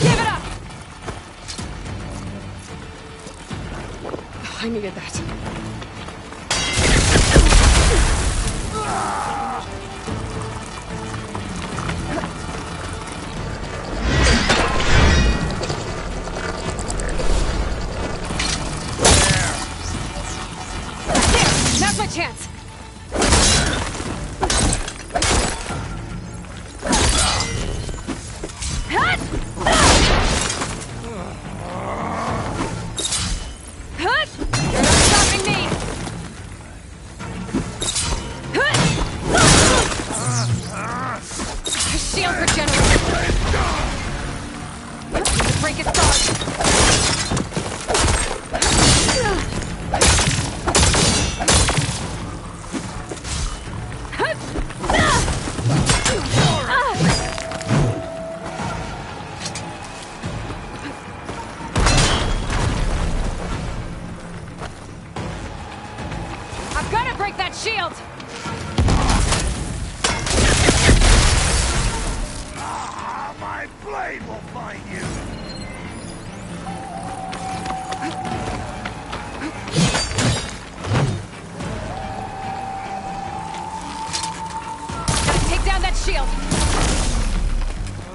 Give it up! I needed that. Now's my chance. Hut! Hut! You're not stopping me. Hut! Shield regenerated. Break its guard. I've got to break that shield! My blade will find you! Gotta take down that shield!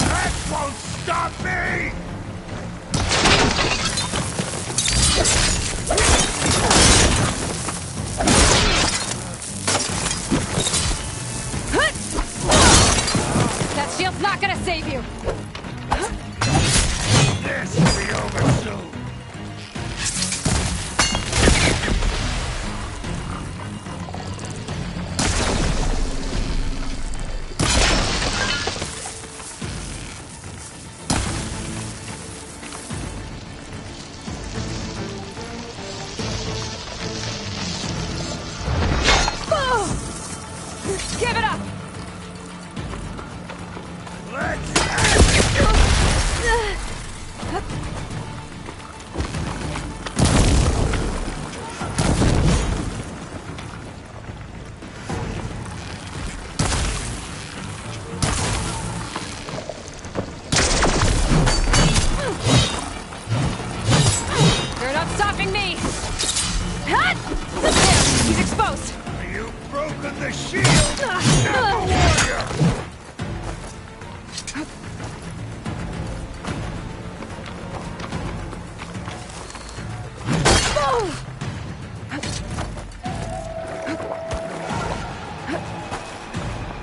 That won't stop me! That shield's not gonna save you! This will be over soon! Give it up! You're not stopping me! Hut! There, he's exposed! You've broken the shield! Now, warrior!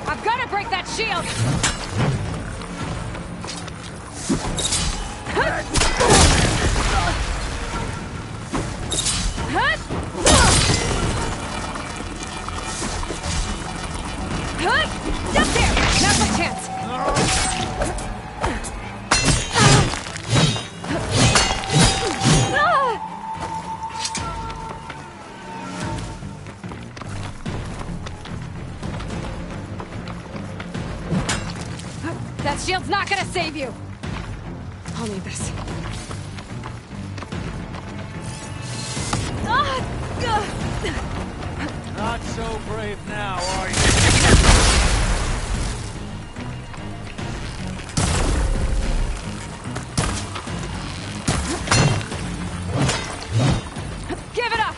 I've got to break that shield! Up there! Now's my chance! That shield's not gonna save you! I'll need this. Not so brave now, are you? Give it up!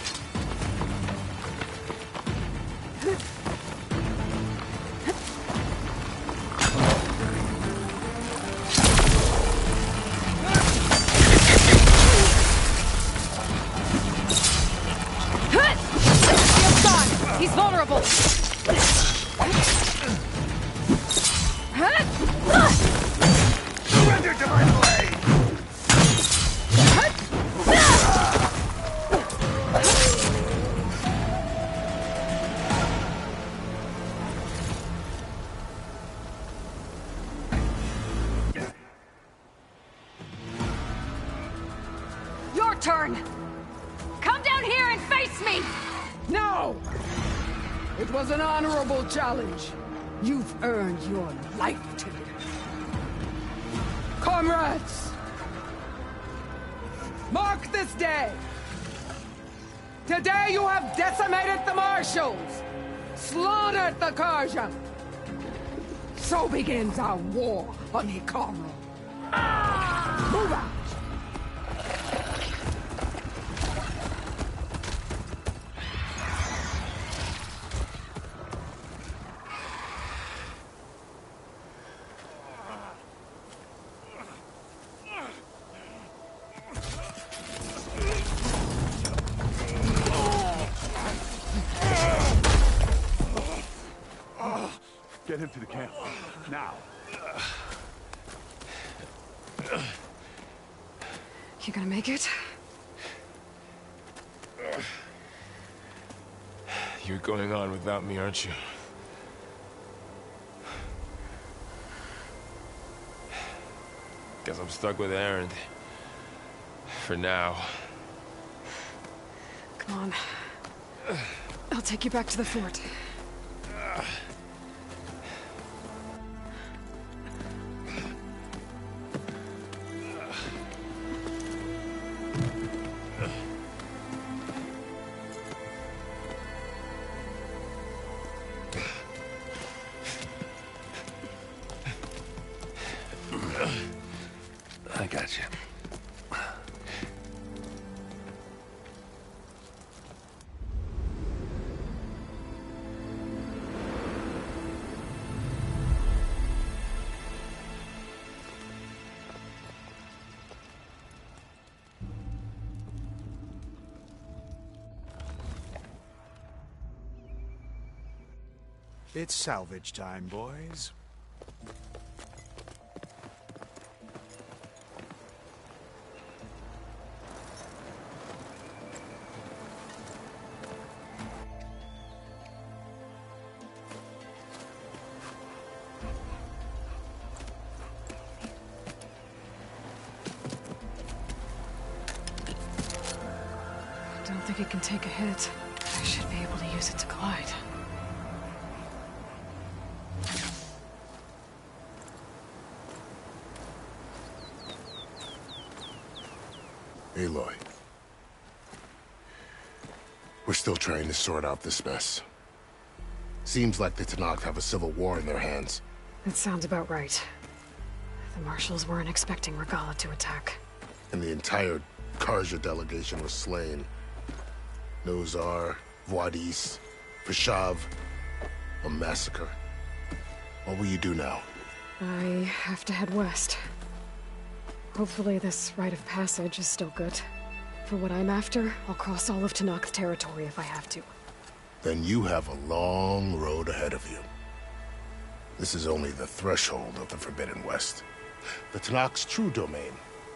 Shield's gone! He's vulnerable! Surrender to my blade! Your turn! Come down here and face me! No! It was an honorable challenge. You've earned your life today. Comrades! Mark this day! Today you have decimated the Marshals! Slaughtered the Karja! So begins our war on Hikaru. Move out! Get him to the camp. Now. You gonna make it? You're going on without me, aren't you? Guess I'm stuck with Aaron. For now. Come on. I'll take you back to the fort. I got you. It's salvage time, boys. Don't think it can take a hit. I should be able to use it to glide. Aloy. We're still trying to sort out this mess. Seems like the Tenakth have a civil war in their hands. That sounds about right. The Marshals weren't expecting Regala to attack. And the entire Karja delegation was slain. Nozar, Voidis, Vishav. A massacre. What will you do now? I have to head west. Hopefully this rite of passage is still good. For what I'm after, I'll cross all of Tenakth territory if I have to. Then you have a long road ahead of you. This is only the threshold of the Forbidden West. The Tenakth's true domain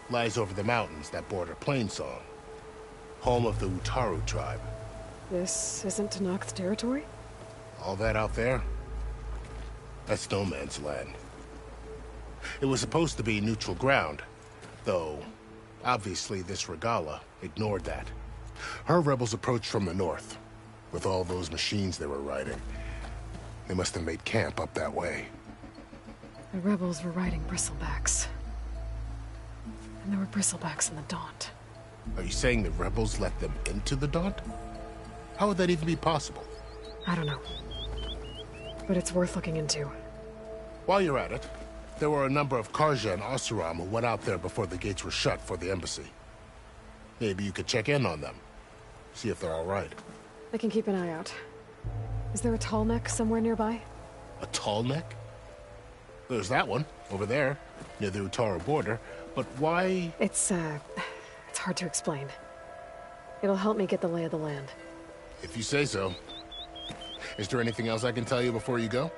lies over the mountains that border Plainsong, home of the Utaru tribe. This isn't Tenakth territory? All that out there? That's no man's land. It was supposed to be neutral ground, though obviously this Regala ignored that. Her rebels approached from the north, with all those machines they were riding. They must have made camp up that way. The rebels were riding bristlebacks. And there were bristlebacks in the Daunt. Are you saying the rebels let them into the Daunt? How would that even be possible? I don't know. But it's worth looking into. While you're at it, there were a number of Karja and Oseram who went out there before the gates were shut for the embassy. Maybe you could check in on them. See if they're all right. I can keep an eye out. Is there a tall neck somewhere nearby? A tall neck? There's that one, over there, near the Utaru border. But why... It's hard to explain. It'll help me get the lay of the land. If you say so. Is there anything else I can tell you before you go?